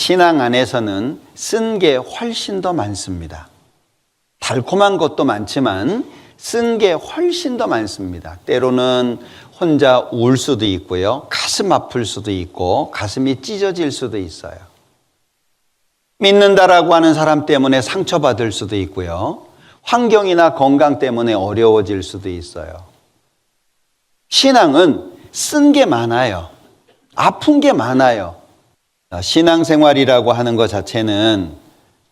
신앙 안에서는 쓴 게 훨씬 더 많습니다. 달콤한 것도 많지만 쓴 게 훨씬 더 많습니다. 때로는 혼자 울 수도 있고요. 가슴 아플 수도 있고 가슴이 찢어질 수도 있어요. 믿는다라고 하는 사람 때문에 상처받을 수도 있고요. 환경이나 건강 때문에 어려워질 수도 있어요. 신앙은 쓴 게 많아요. 아픈 게 많아요. 신앙생활이라고 하는 것 자체는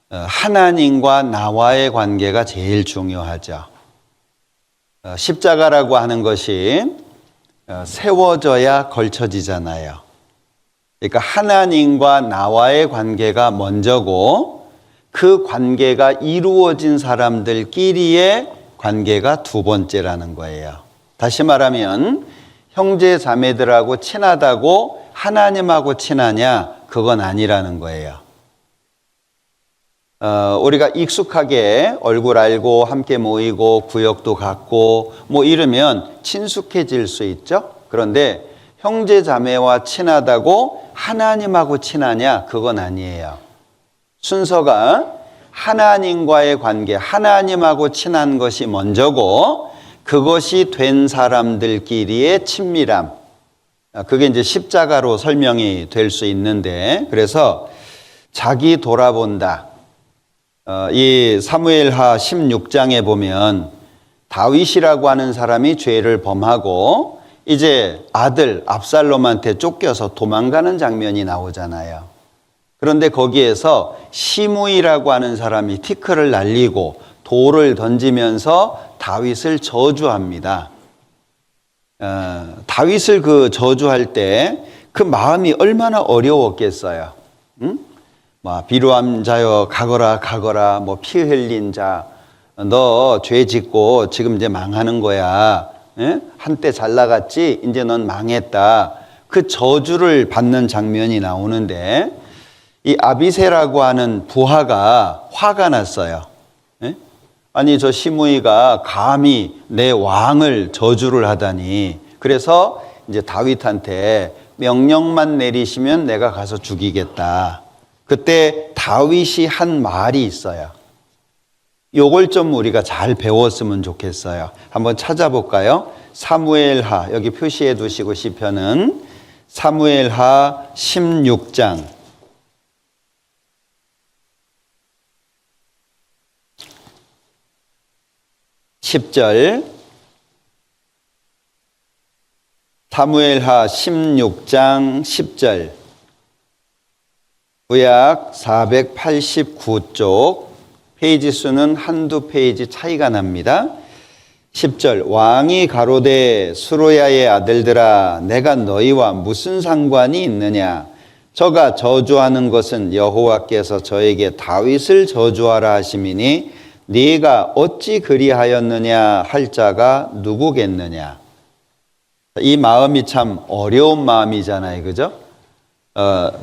하나님과 나와의 관계가 제일 중요하죠. 십자가라고 하는 것이 세워져야 걸쳐지잖아요. 그러니까 하나님과 나와의 관계가 먼저고 그 관계가 이루어진 사람들끼리의 관계가 두 번째라는 거예요. 다시 말하면 형제 자매들하고 친하다고 하나님하고 친하냐? 그건 아니라는 거예요. 우리가 익숙하게 얼굴 알고 함께 모이고 구역도 같고 뭐 이러면 친숙해질 수 있죠. 그런데 형제 자매와 친하다고 하나님하고 친하냐? 그건 아니에요. 순서가 하나님과의 관계, 하나님하고 친한 것이 먼저고 그것이 된 사람들끼리의 친밀함. 그게 이제 십자가로 설명이 될 수 있는데, 그래서 자기 돌아본다. 이 사무엘하 16장에 보면 다윗이라고 하는 사람이 죄를 범하고 이제 아들 압살롬한테 쫓겨서 도망가는 장면이 나오잖아요. 그런데 거기에서 시므이라고 하는 사람이 티끌을 날리고 돌을 던지면서 다윗을 저주합니다. 다윗을 그 저주할 때 그 마음이 얼마나 어려웠겠어요. 응? 비루한 자여 가거라 가거라, 피 흘린 자, 너 죄 짓고 지금 이제 망하는 거야. 예? 한때 잘 나갔지 이제 넌 망했다. 그 저주를 받는 장면이 나오는데 이 아비새라고 하는 부하가 화가 났어요. 예? 아니 저 시므이가 감히 내 왕을 저주를 하다니. 그래서 이제 다윗한테 명령만 내리시면 내가 가서 죽이겠다. 그때 다윗이 한 말이 있어요. 요걸 좀 우리가 잘 배웠으면 좋겠어요. 한번 찾아볼까요? 사무엘하, 여기 표시해 두시고 시편은 사무엘하 16장 10절, 사무엘하 16장 10절, 구약 489쪽, 페이지 수는 한두 페이지 차이가 납니다. 10절, 왕이 가로되 수로야의 아들들아 내가 너희와 무슨 상관이 있느냐? 저가 저주하는 것은 여호와께서 저에게 다윗을 저주하라 하심이니 네가 어찌 그리하였느냐 할 자가 누구겠느냐? 이 마음이 참 어려운 마음이잖아요. 그죠?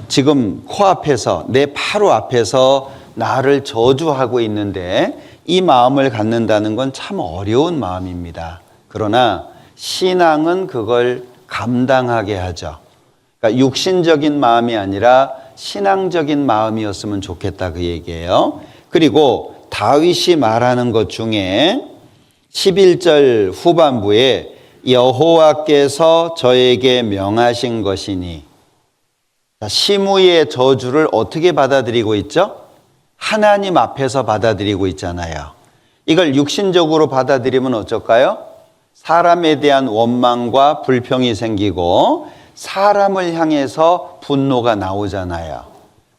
지금 코앞에서, 내 바로 앞에서 나를 저주하고 있는데 이 마음을 갖는다는 건 참 어려운 마음입니다. 그러나 신앙은 그걸 감당하게 하죠. 그러니까 육신적인 마음이 아니라 신앙적인 마음이었으면 좋겠다 그 얘기예요. 그리고 다윗이 말하는 것 중에 11절 후반부에 여호와께서 저에게 명하신 것이니, 시므이의 저주를 어떻게 받아들이고 있죠? 하나님 앞에서 받아들이고 있잖아요. 이걸 육신적으로 받아들이면 어쩔까요? 사람에 대한 원망과 불평이 생기고 사람을 향해서 분노가 나오잖아요.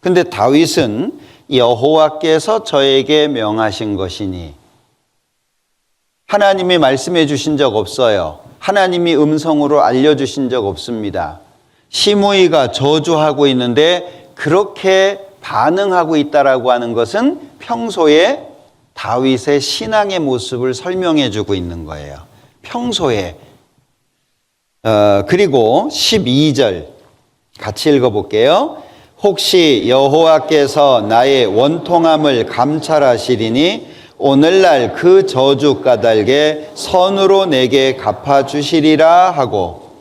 근데 다윗은 여호와께서 저에게 명하신 것이니, 하나님이 말씀해 주신 적 없어요. 하나님이 음성으로 알려주신 적 없습니다. 시므이가 저주하고 있는데 그렇게 반응하고 있다라고 하는 것은 평소에 다윗의 신앙의 모습을 설명해 주고 있는 거예요. 평소에. 그리고 12절 같이 읽어볼게요. 혹시 여호와께서 나의 원통함을 감찰하시리니 오늘날 그 저주 까닭에 선으로 내게 갚아주시리라 하고,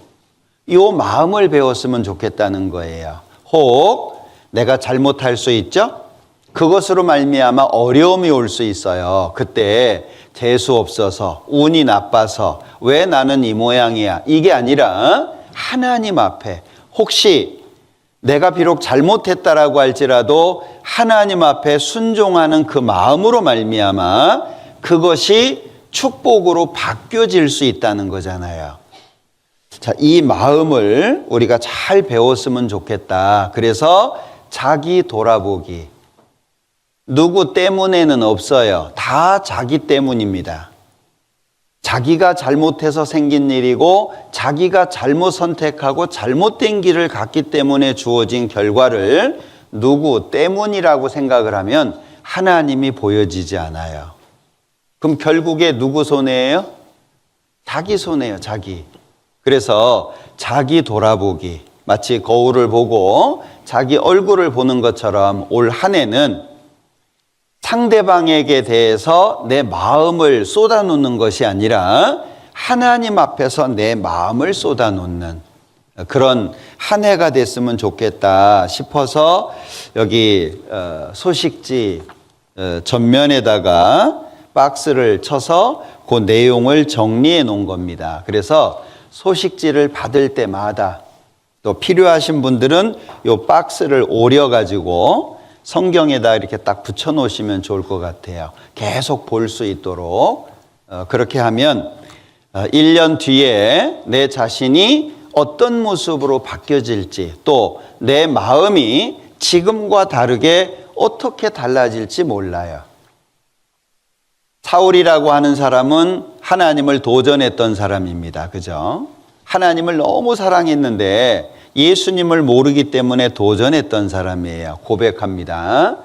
이 마음을 배웠으면 좋겠다는 거예요. 혹 내가 잘못할 수 있죠? 그것으로 말미암아 어려움이 올 수 있어요. 그때 재수 없어서, 운이 나빠서, 왜 나는 이 모양이야? 이게 아니라 하나님 앞에 혹시 내가 비록 잘못했다라고 할지라도 하나님 앞에 순종하는 그 마음으로 말미암아 그것이 축복으로 바뀌어질 수 있다는 거잖아요. 자, 이 마음을 우리가 잘 배웠으면 좋겠다. 그래서 자기 돌아보기. 누구 때문에는 없어요. 다 자기 때문입니다. 자기가 잘못해서 생긴 일이고 자기가 잘못 선택하고 잘못된 길을 갔기 때문에 주어진 결과를 누구 때문이라고 생각을 하면 하나님이 보여지지 않아요. 그럼 결국에 누구 손해예요? 자기 손해예요, 자기. 그래서 자기 돌아보기, 마치 거울을 보고 자기 얼굴을 보는 것처럼 올 한 해는 상대방에게 대해서 내 마음을 쏟아놓는 것이 아니라 하나님 앞에서 내 마음을 쏟아놓는 그런 한 해가 됐으면 좋겠다 싶어서 여기 소식지 전면에다가 박스를 쳐서 그 내용을 정리해 놓은 겁니다. 그래서 소식지를 받을 때마다 또 필요하신 분들은 이 박스를 오려 가지고 성경에다 이렇게 딱 붙여 놓으시면 좋을 것 같아요. 계속 볼 수 있도록. 그렇게 하면 1년 뒤에 내 자신이 어떤 모습으로 바뀌어질지 또 내 마음이 지금과 다르게 어떻게 달라질지 몰라요. 사울이라고 하는 사람은 하나님을 도전했던 사람입니다. 그죠? 하나님을 너무 사랑했는데 예수님을 모르기 때문에 도전했던 사람이에요. 고백합니다.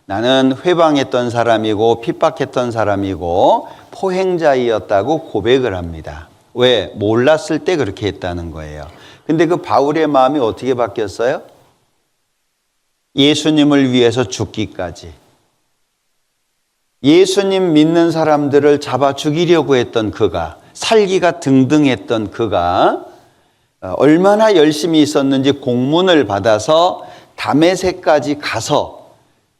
나는 회방했던 사람이고 핍박했던 사람이고 포행자이었다고 고백을 합니다. 왜? 몰랐을 때 그렇게 했다는 거예요. 근데 그 바울의 마음이 어떻게 바뀌었어요? 예수님을 위해서 죽기까지. 예수님 믿는 사람들을 잡아 죽이려고 했던 그가, 살기가 등등했던 그가 얼마나 열심히 있었는지 공문을 받아서 다메섹까지 가서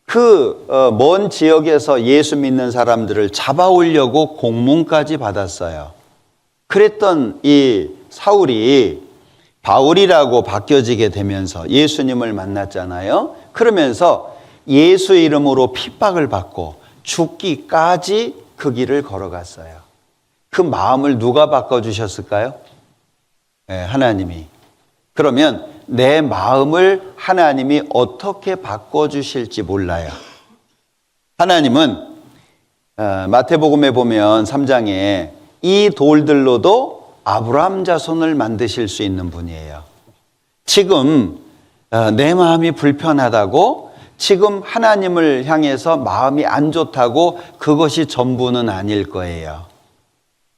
그 먼 지역에서 예수 믿는 사람들을 잡아오려고 공문까지 받았어요. 그랬던 이 사울이 바울이라고 바뀌어지게 되면서 예수님을 만났잖아요. 그러면서 예수 이름으로 핍박을 받고 죽기까지 그 길을 걸어갔어요. 그 마음을 누가 바꿔주셨을까요? 네, 하나님이. 그러면 내 마음을 하나님이 어떻게 바꿔주실지 몰라요. 하나님은 마태복음에 보면 3장에 이 돌들로도 아브라함 자손을 만드실 수 있는 분이에요. 지금 내 마음이 불편하다고 지금 하나님을 향해서 마음이 안 좋다고 그것이 전부는 아닐 거예요.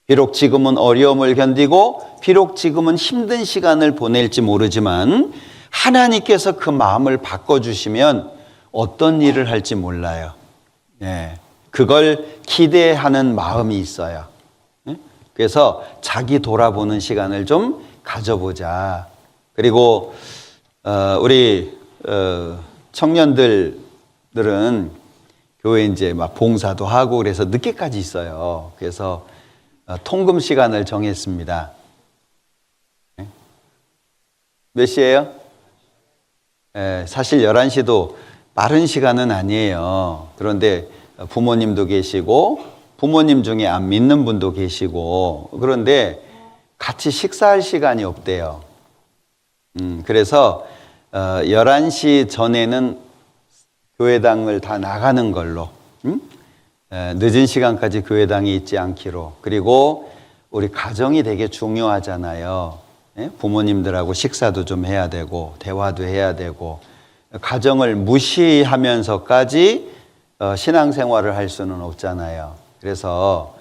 비록 지금은 어려움을 견디고 비록 지금은 힘든 시간을 보낼지 모르지만 하나님께서 그 마음을 바꿔주시면 어떤 일을 할지 몰라요. 네, 그걸 기대하는 마음이 있어요. 그래서 자기 돌아보는 시간을 좀 가져보자. 그리고 우리 청년들은 교회 이제 막 봉사도 하고 그래서 늦게까지 있어요. 그래서 통금 시간을 정했습니다. 몇 시예요? 사실 11시도 빠른 시간은 아니에요. 그런데 부모님도 계시고 부모님 중에 안 믿는 분도 계시고 그런데 같이 식사할 시간이 없대요. 그래서 11시 전에는 교회당을 다 나가는 걸로 늦은 시간까지 교회당에 있지 않기로. 그리고 우리 가정이 되게 중요하잖아요. 부모님들하고 식사도 좀 해야 되고 대화도 해야 되고 가정을 무시하면서까지 신앙생활을 할 수는 없잖아요. 그래서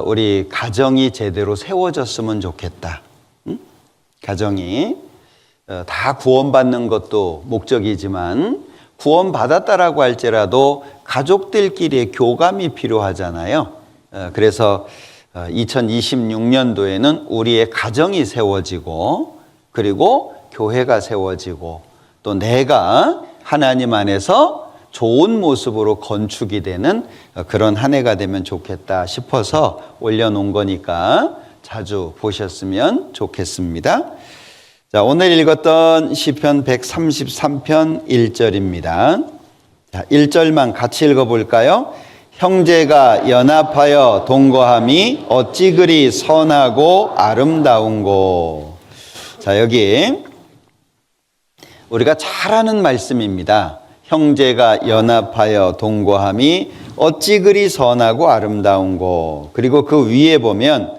우리 가정이 제대로 세워졌으면 좋겠다. 가정이 다 구원받는 것도 목적이지만 구원받았다라고 할지라도 가족들끼리의 교감이 필요하잖아요. 그래서 2026년도에는 우리의 가정이 세워지고 그리고 교회가 세워지고 또 내가 하나님 안에서 좋은 모습으로 건축이 되는 그런 한 해가 되면 좋겠다 싶어서 올려놓은 거니까 자주 보셨으면 좋겠습니다. 자, 오늘 읽었던 시편 133편 1절입니다. 자, 1절만 같이 읽어볼까요? 형제가 연합하여 동거함이 어찌 그리 선하고 아름다운고. 자, 여기 우리가 잘 아는 말씀입니다. 형제가 연합하여 동거함이 어찌 그리 선하고 아름다운고. 그리고 그 위에 보면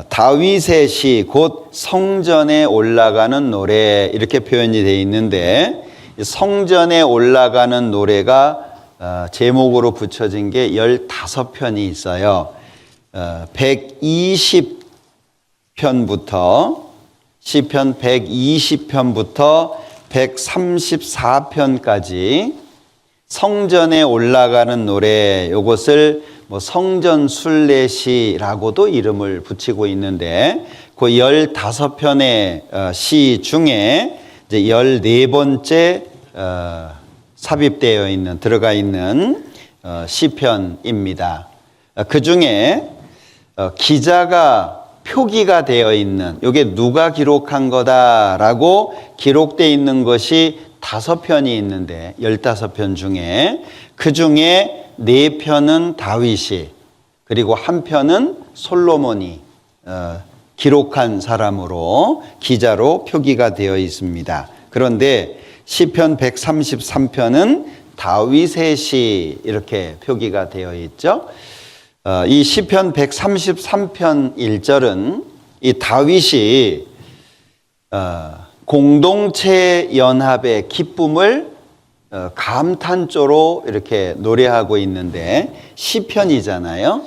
다윗의 시 곧 성전에 올라가는 노래 이렇게 표현이 되어 있는데, 성전에 올라가는 노래가 제목으로 붙여진 게 15편이 있어요. 120편부터 시편 120편부터 134편까지 성전에 올라가는 노래, 이것을 뭐 성전 순례시라고도 이름을 붙이고 있는데, 그 15편의 시 중에 이제 14번째 삽입되어 있는, 들어가 있는 시편입니다. 그 중에 기자가 표기가 되어 있는, 이게 누가 기록한 거다라고 기록되어 있는 것이 5편이 있는데, 15편 중에 그 중에 4편은 다윗이, 그리고 1편은 솔로몬이 기록한 사람으로, 기자로 표기가 되어 있습니다. 그런데 시편 133편은 다윗의 시 이렇게 표기가 되어 있죠. 이 시편 133편 1절은 이 다윗이 공동체 연합의 기쁨을 감탄조로 이렇게 노래하고 있는데, 시편이잖아요.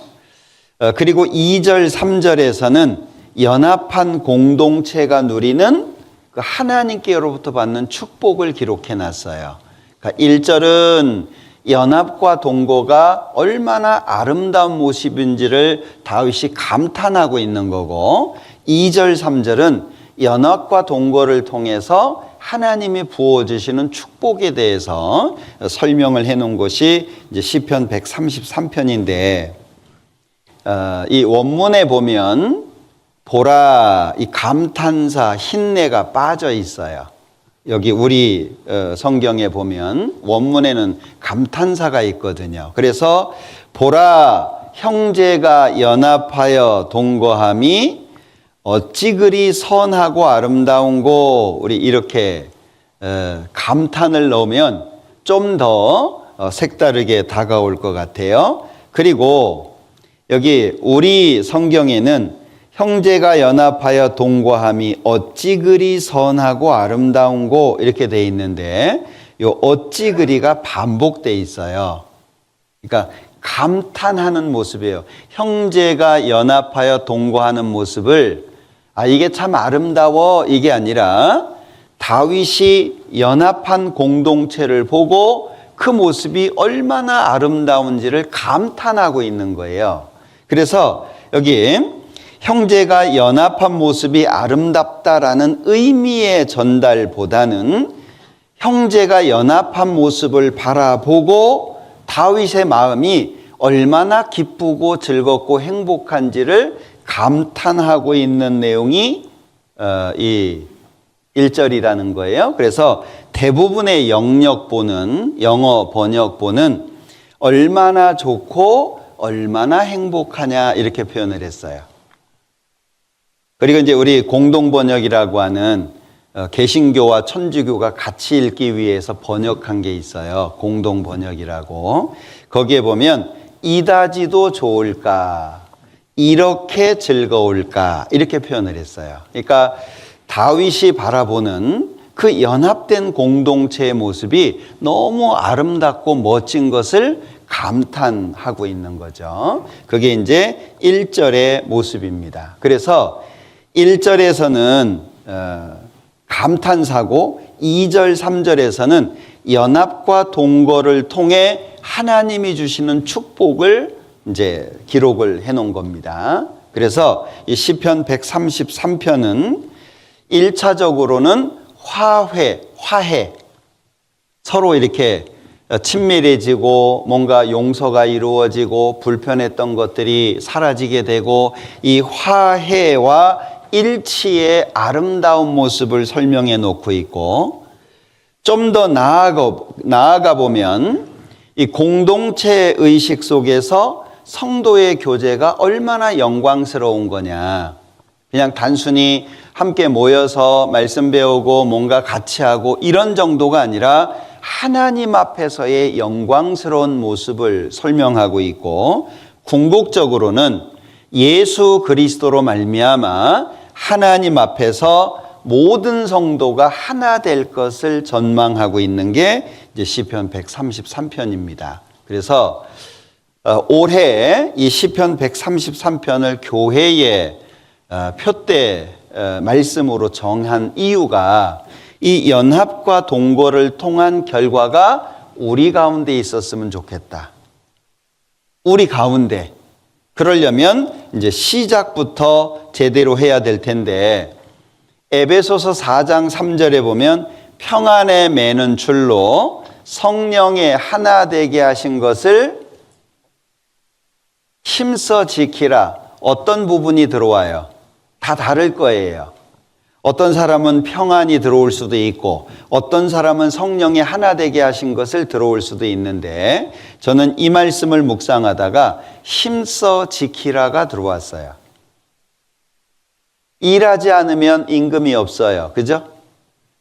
그리고 2절, 3절에서는 연합한 공동체가 누리는 그 하나님께로부터 받는 축복을 기록해 놨어요. 그러니까 1절은 연합과 동거가 얼마나 아름다운 모습인지를 다윗이 감탄하고 있는 거고, 2절, 3절은 연합과 동거를 통해서 하나님이 부어주시는 축복에 대해서 설명을 해놓은 것이 이제 시편 133편인데, 이 원문에 보면 보라, 이 감탄사, 흰내가 빠져 있어요. 여기 우리 성경에 보면 원문에는 감탄사가 있거든요. 그래서 보라, 형제가 연합하여 동거함이 어찌 그리 선하고 아름다운고, 우리 이렇게 감탄을 넣으면 좀 더 색다르게 다가올 것 같아요. 그리고 여기 우리 성경에는 형제가 연합하여 동거함이 어찌 그리 선하고 아름다운고 이렇게 돼 있는데, 요 어찌 그리가 반복돼 있어요. 그러니까 감탄하는 모습이에요. 형제가 연합하여 동거하는 모습을, 이게 참 아름다워, 이게 아니라 다윗이 연합한 공동체를 보고 그 모습이 얼마나 아름다운지를 감탄하고 있는 거예요. 그래서 여기 형제가 연합한 모습이 아름답다라는 의미의 전달보다는 형제가 연합한 모습을 바라보고 다윗의 마음이 얼마나 기쁘고 즐겁고 행복한지를 감탄하고 있는 내용이 이 1절이라는 거예요. 그래서 대부분의 영역본은, 영어 번역본은 얼마나 좋고 얼마나 행복하냐 이렇게 표현을 했어요. 그리고 이제 우리 공동번역이라고 하는 개신교와 천주교가 같이 읽기 위해서 번역한 게 있어요. 공동번역이라고. 거기에 보면 이다지도 좋을까, 이렇게 즐거울까 이렇게 표현을 했어요. 그러니까 다윗이 바라보는 그 연합된 공동체의 모습이 너무 아름답고 멋진 것을 감탄하고 있는 거죠. 그게 이제 1절의 모습입니다. 그래서 1절에서는 감탄사고 2절, 3절에서는 연합과 동거를 통해 하나님이 주시는 축복을 이제 기록을 해 놓은 겁니다. 그래서 이 시편 133편은 1차적으로는 화해, 서로 이렇게 친밀해지고 뭔가 용서가 이루어지고 불편했던 것들이 사라지게 되고 이 화해와 일치의 아름다운 모습을 설명해 놓고 있고, 좀 더 나아가 보면 이 공동체 의식 속에서 성도의 교제가 얼마나 영광스러운 거냐. 그냥 단순히 함께 모여서 말씀 배우고 뭔가 같이 하고 이런 정도가 아니라 하나님 앞에서의 영광스러운 모습을 설명하고 있고, 궁극적으로는 예수 그리스도로 말미암아 하나님 앞에서 모든 성도가 하나 될 것을 전망하고 있는 게 이제 시편 133편입니다. 그래서 올해 이 시편 133편을 교회의 표대 말씀으로 정한 이유가 이 연합과 동거를 통한 결과가 우리 가운데 있었으면 좋겠다. 우리 가운데. 그러려면 이제 시작부터 제대로 해야 될 텐데, 에베소서 4장 3절에 보면 평안에 매는 줄로 성령의 하나 되게 하신 것을 힘써 지키라. 어떤 부분이 들어와요? 다 다를 거예요. 어떤 사람은 평안이 들어올 수도 있고 어떤 사람은 성령의 하나 되게 하신 것을 들어올 수도 있는데, 저는 이 말씀을 묵상하다가 힘써 지키라가 들어왔어요. 일하지 않으면 임금이 없어요. 그죠?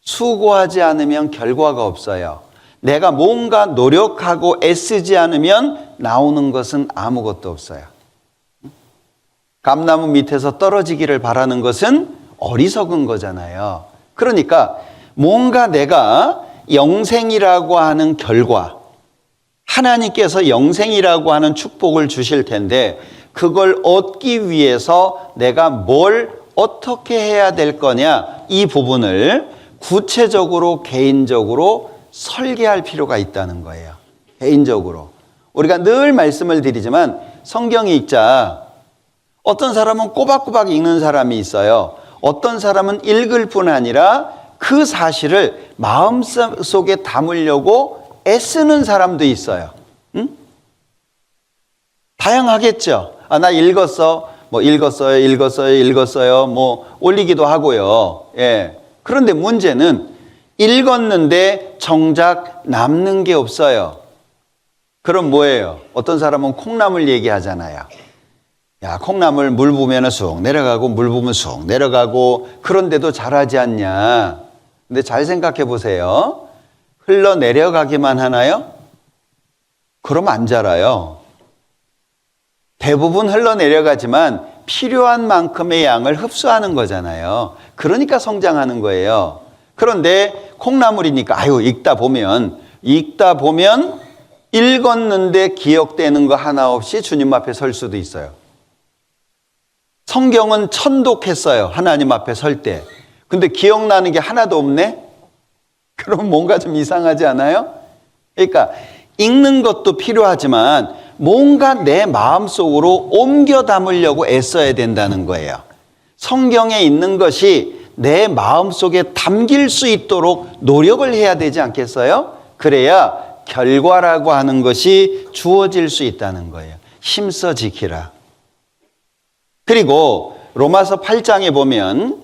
수고하지 않으면 결과가 없어요. 내가 뭔가 노력하고 애쓰지 않으면 나오는 것은 아무것도 없어요. 감나무 밑에서 떨어지기를 바라는 것은 어리석은 거잖아요. 그러니까 뭔가 내가 영생이라고 하는 결과, 하나님께서 영생이라고 하는 축복을 주실 텐데 그걸 얻기 위해서 내가 뭘 어떻게 해야 될 거냐, 이 부분을 구체적으로 개인적으로 설계할 필요가 있다는 거예요. 개인적으로. 우리가 늘 말씀을 드리지만 성경 읽자. 어떤 사람은 꼬박꼬박 읽는 사람이 있어요. 어떤 사람은 읽을 뿐 아니라 그 사실을 마음속에 담으려고 애쓰는 사람도 있어요. 응? 다양하겠죠. 나 읽었어. 읽었어요. 올리기도 하고요. 예. 그런데 문제는 읽었는데 정작 남는 게 없어요. 그럼 뭐예요? 어떤 사람은 콩나물 얘기하잖아요. 야, 콩나물 물 부으면 쑥 내려가고 물 부으면 쑥 내려가고 그런데도 자라지 않냐. 근데 잘 생각해 보세요. 흘러내려가기만 하나요? 그럼 안 자라요. 대부분 흘러내려가지만 필요한 만큼의 양을 흡수하는 거잖아요. 그러니까 성장하는 거예요. 그런데 콩나물이니까 읽다 보면 읽었는데 기억되는 거 하나 없이 주님 앞에 설 수도 있어요. 성경은 천독했어요. 하나님 앞에 설 때. 근데 기억나는 게 하나도 없네? 그럼 뭔가 좀 이상하지 않아요? 그러니까 읽는 것도 필요하지만 뭔가 내 마음속으로 옮겨 담으려고 애써야 된다는 거예요. 성경에 있는 것이 내 마음속에 담길 수 있도록 노력을 해야 되지 않겠어요? 그래야 결과라고 하는 것이 주어질 수 있다는 거예요. 힘써 지키라. 그리고 로마서 8장에 보면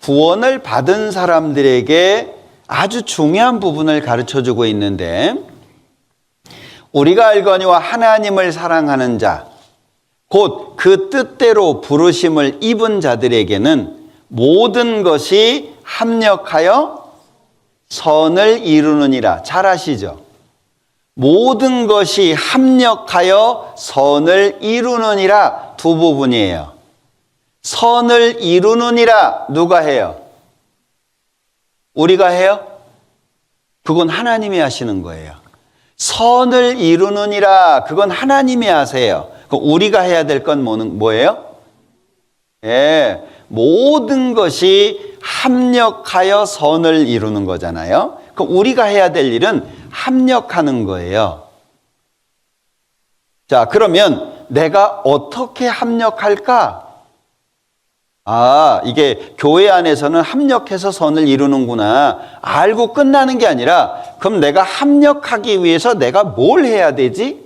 구원을 받은 사람들에게 아주 중요한 부분을 가르쳐주고 있는데, 우리가 알거니와 하나님을 사랑하는 자, 곧 그 뜻대로 부르심을 입은 자들에게는 모든 것이 합력하여 선을 이루느니라. 잘 아시죠? 모든 것이 합력하여 선을 이루느니라. 두 부분이에요. 선을 이루느니라. 누가 해요? 우리가 해요? 그건 하나님이 하시는 거예요. 선을 이루느니라. 그건 하나님이 하세요. 그럼 우리가 해야 될 건 뭐예요? 예, 모든 것이 합력하여 선을 이루는 거잖아요. 그럼 우리가 해야 될 일은 합력하는 거예요. 자, 그러면 내가 어떻게 합력할까? 아, 이게 교회 안에서는 합력해서 선을 이루는구나 알고 끝나는 게 아니라, 그럼 내가 합력하기 위해서 내가 뭘 해야 되지?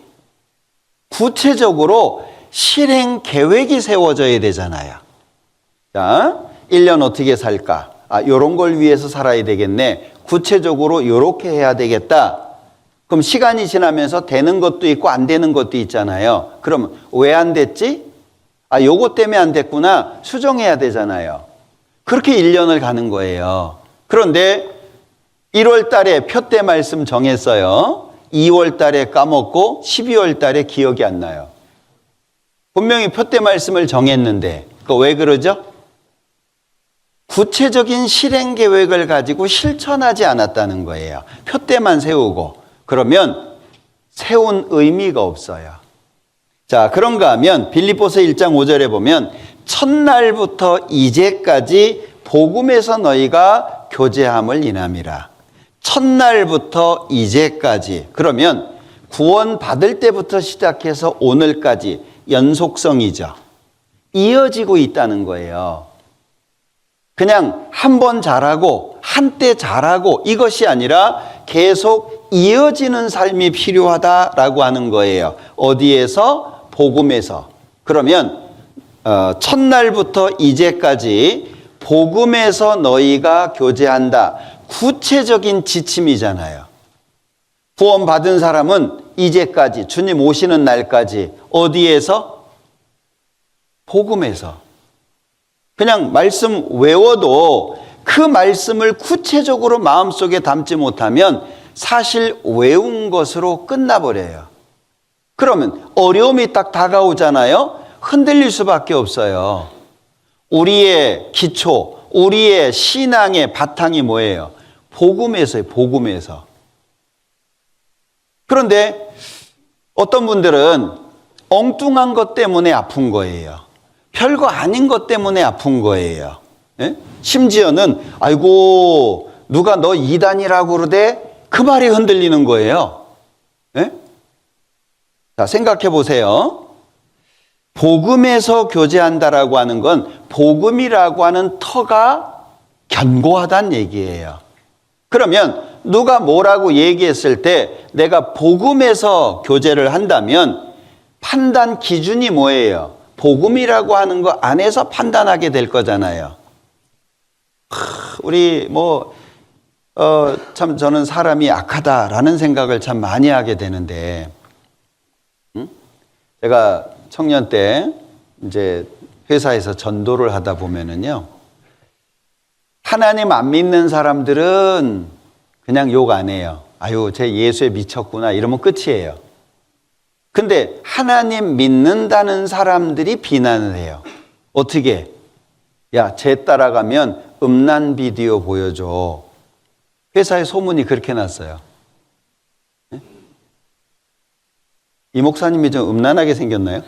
구체적으로 실행 계획이 세워져야 되잖아요. 자, 1년 어떻게 살까? 아, 요런 걸 위해서 살아야 되겠네. 구체적으로 요렇게 해야 되겠다. 그럼 시간이 지나면서 되는 것도 있고 안 되는 것도 있잖아요. 그럼 왜 안 됐지? 아, 요것 때문에 안 됐구나. 수정해야 되잖아요. 그렇게 1년을 가는 거예요. 그런데 1월 달에 표대 말씀 정했어요. 2월 달에 까먹고 12월 달에 기억이 안 나요. 분명히 표대 말씀을 정했는데, 그거 왜 그러죠? 구체적인 실행 계획을 가지고 실천하지 않았다는 거예요. 표대만 세우고. 그러면 세운 의미가 없어요. 자, 그런가 하면 빌립보서 1장 5절에 보면 첫날부터 이제까지 복음에서 너희가 교제함을 인함이라. 첫날부터 이제까지. 그러면 구원 받을 때부터 시작해서 오늘까지 연속성이죠. 이어지고 있다는 거예요. 그냥 한 번 잘하고 한때 잘하고 이것이 아니라 계속 이어지는 삶이 필요하다라고 하는 거예요. 어디에서? 복음에서. 그러면 첫날부터 이제까지 복음에서 너희가 교제한다. 구체적인 지침이잖아요. 구원 받은 사람은 이제까지, 주님 오시는 날까지 어디에서? 복음에서. 그냥 말씀 외워도 그 말씀을 구체적으로 마음속에 담지 못하면 사실 외운 것으로 끝나버려요. 그러면 어려움이 딱 다가오잖아요. 흔들릴 수밖에 없어요. 우리의 기초, 우리의 신앙의 바탕이 뭐예요? 복음에서요, 복음에서. 그런데 어떤 분들은 엉뚱한 것 때문에 아픈 거예요. 별거 아닌 것 때문에 아픈 거예요. 예? 심지어는 아이고 누가 너 이단이라고 그러대? 그 말이 흔들리는 거예요. 예? 자, 생각해 보세요. 복음에서 교제한다라고 하는 건 복음이라고 하는 터가 견고하다는 얘기예요. 그러면 누가 뭐라고 얘기했을 때 내가 복음에서 교제를 한다면 판단 기준이 뭐예요? 복음이라고 하는 거 안에서 판단하게 될 거잖아요. 우리 참 저는 사람이 악하다라는 생각을 참 많이 하게 되는데, 제가 청년 때 이제 회사에서 전도를 하다 보면은요, 하나님 안 믿는 사람들은 그냥 욕 안 해요. 아유, 쟤 예수에 미쳤구나 이러면 끝이에요. 근데 하나님 믿는다는 사람들이 비난을 해요. 어떻게? 야, 쟤 따라가면 음란 비디오 보여줘. 회사에 소문이 그렇게 났어요. 네? 이 목사님이 좀 음란하게 생겼나요?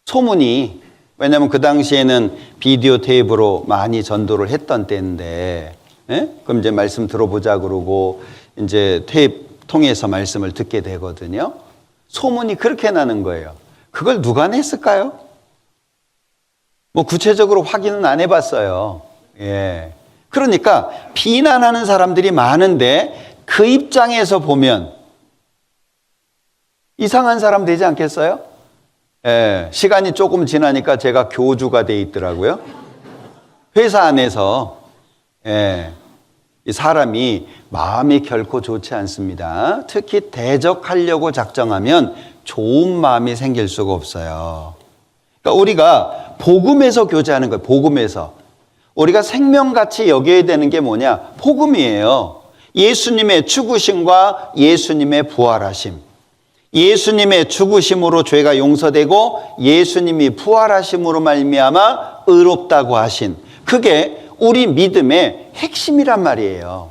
소문이, 왜냐하면 그 당시에는 비디오 테이프로 많이 전도를 했던 때인데, 네? 그럼 이제 말씀 들어보자 그러고 이제 테이프 통해서 말씀을 듣게 되거든요. 소문이 그렇게 나는 거예요. 그걸 누가 냈을까요? 뭐 구체적으로 확인은 안 해봤어요. 예. 그러니까 비난하는 사람들이 많은데 그 입장에서 보면 이상한 사람 되지 않겠어요? 예. 시간이 조금 지나니까 제가 교주가 돼 있더라고요. 회사 안에서. 예. 이 사람이 마음이 결코 좋지 않습니다. 특히 대적하려고 작정하면 좋은 마음이 생길 수가 없어요. 그러니까 우리가 복음에서 교제하는 거예요. 복음에서. 우리가 생명같이 여겨야 되는 게 뭐냐? 복음이에요. 예수님의 죽으심과 예수님의 부활하심. 예수님의 죽으심으로 죄가 용서되고 예수님이 부활하심으로 말미암아 의롭다고 하신, 그게 우리 믿음의 핵심이란 말이에요.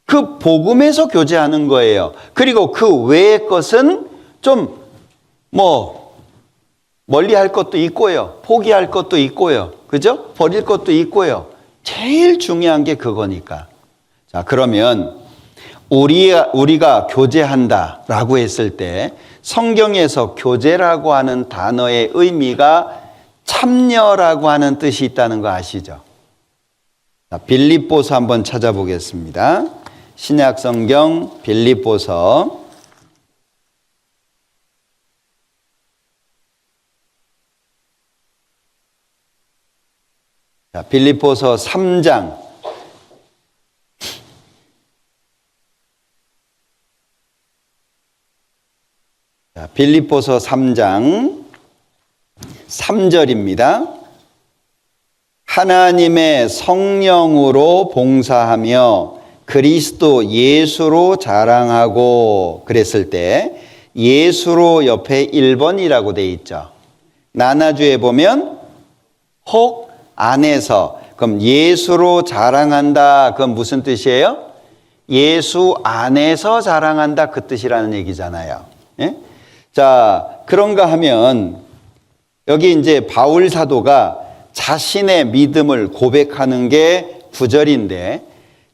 그 복음에서 교제하는 거예요. 그리고 그 외의 것은 좀 멀리 할 것도 있고요. 포기할 것도 있고요. 그죠? 버릴 것도 있고요. 제일 중요한 게 그거니까. 자, 그러면 우리가 교제한다라고 했을 때 성경에서 교제라고 하는 단어의 의미가 참여라고 하는 뜻이 있다는 거 아시죠? 자, 빌립보서 한번 찾아보겠습니다. 신약 성경 빌립보서 자, 빌립보서 3장 자, 빌립보서 3장 3절입니다. 하나님의 성령으로 봉사하며 그리스도 예수로 자랑하고 그랬을 때 예수로 옆에 1번이라고 돼 있죠. 나나주에 보면 혹 안에서, 그럼 예수로 자랑한다. 그건 무슨 뜻이에요? 예수 안에서 자랑한다, 그 뜻이라는 얘기잖아요. 예? 자, 그런가 하면 여기 이제 바울 사도가 자신의 믿음을 고백하는 게 9절인데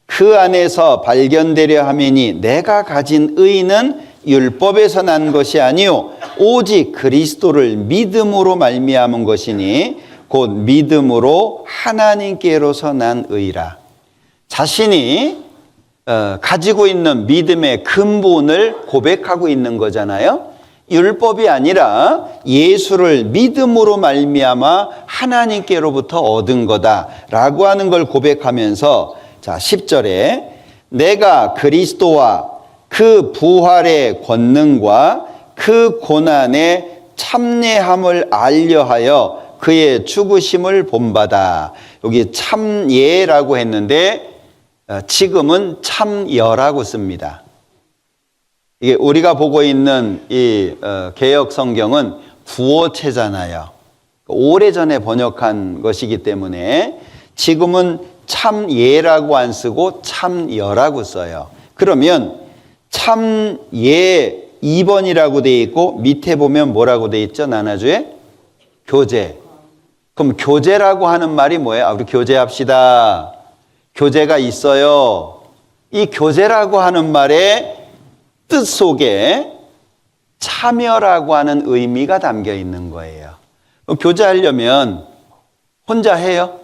그 안에서 발견되려 하매니 내가 가진 의는 율법에서 난 것이 아니요 오직 그리스도를 믿음으로 말미암은 것이니 곧 믿음으로 하나님께로서 난 의라. 자신이 가지고 있는 믿음의 근본을 고백하고 있는 거잖아요. 율법이 아니라 예수를 믿음으로 말미암아 하나님께로부터 얻은 거다라고 하는 걸 고백하면서 자 10절에 내가 그리스도와 그 부활의 권능과 그 고난의 참예함을 알려하여 그의 죽으심을 본받아. 여기 참예라고 했는데 지금은 참여라고 씁니다. 이게 우리가 보고 있는 이 개역 성경은 구어체잖아요. 오래전에 번역한 것이기 때문에 지금은 참예라고 안 쓰고 참여라고 써요. 그러면 참예 2번이라고 돼 있고 밑에 보면 뭐라고 돼 있죠? 나나주에 교제. 그럼 교제라고 하는 말이 뭐예요? 우리 교제합시다. 교제가 있어요. 이 교제라고 하는 말에 뜻 속에 참여라고 하는 의미가 담겨 있는 거예요. 교제하려면 혼자 해요?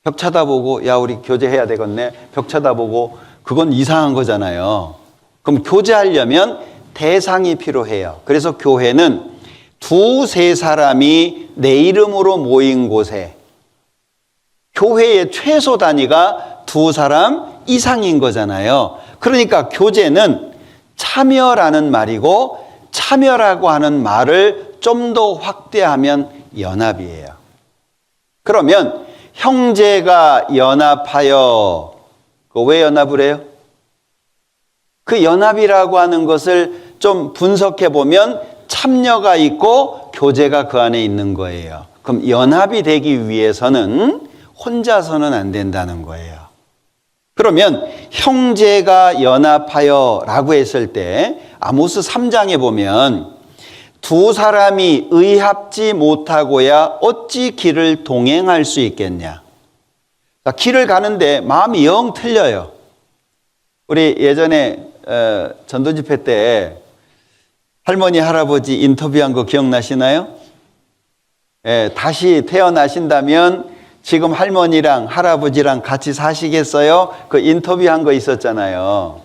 벽 쳐다보고 야 우리 교제해야 되겠네. 벽 쳐다보고 그건 이상한 거잖아요. 그럼 교제하려면 대상이 필요해요. 그래서 교회는 두세 사람이 내 이름으로 모인 곳에 교회의 최소 단위가 두 사람 이상인 거잖아요. 그러니까 교제는 참여라는 말이고 참여라고 하는 말을 좀 더 확대하면 연합이에요. 그러면 형제가 연합하여 왜 연합을 해요? 그 연합이라고 하는 것을 좀 분석해 보면 참여가 있고 교제가 그 안에 있는 거예요. 그럼 연합이 되기 위해서는 혼자서는 안 된다는 거예요. 그러면 형제가 연합하여 라고 했을 때 아모스 3장에 보면 두 사람이 의합지 못하고야 어찌 길을 동행할 수 있겠냐. 길을 가는데 마음이 영 틀려요. 우리 예전에 전도집회 때 할머니 할아버지 인터뷰한 거 기억나시나요? 예, 다시 태어나신다면 지금 할머니랑 할아버지랑 같이 사시겠어요? 그 인터뷰한 거 있었잖아요.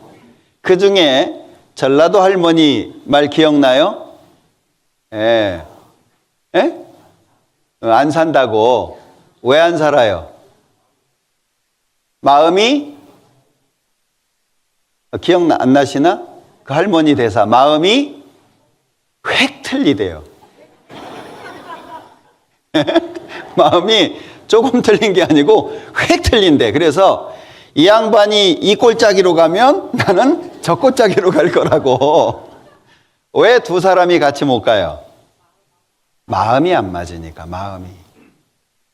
그 중에 전라도 할머니 말 기억나요? 예. 예? 안 산다고. 왜 안 살아요? 마음이 기억 안 나시나? 그 할머니 대사. 마음이 획 틀리대요. 마음이 조금 틀린 게 아니고 획 틀린대. 그래서 이 양반이 이 골짜기로 가면 나는 저 골짜기로 갈 거라고. 왜 두 사람이 같이 못 가요? 마음이 안 맞으니까, 마음이.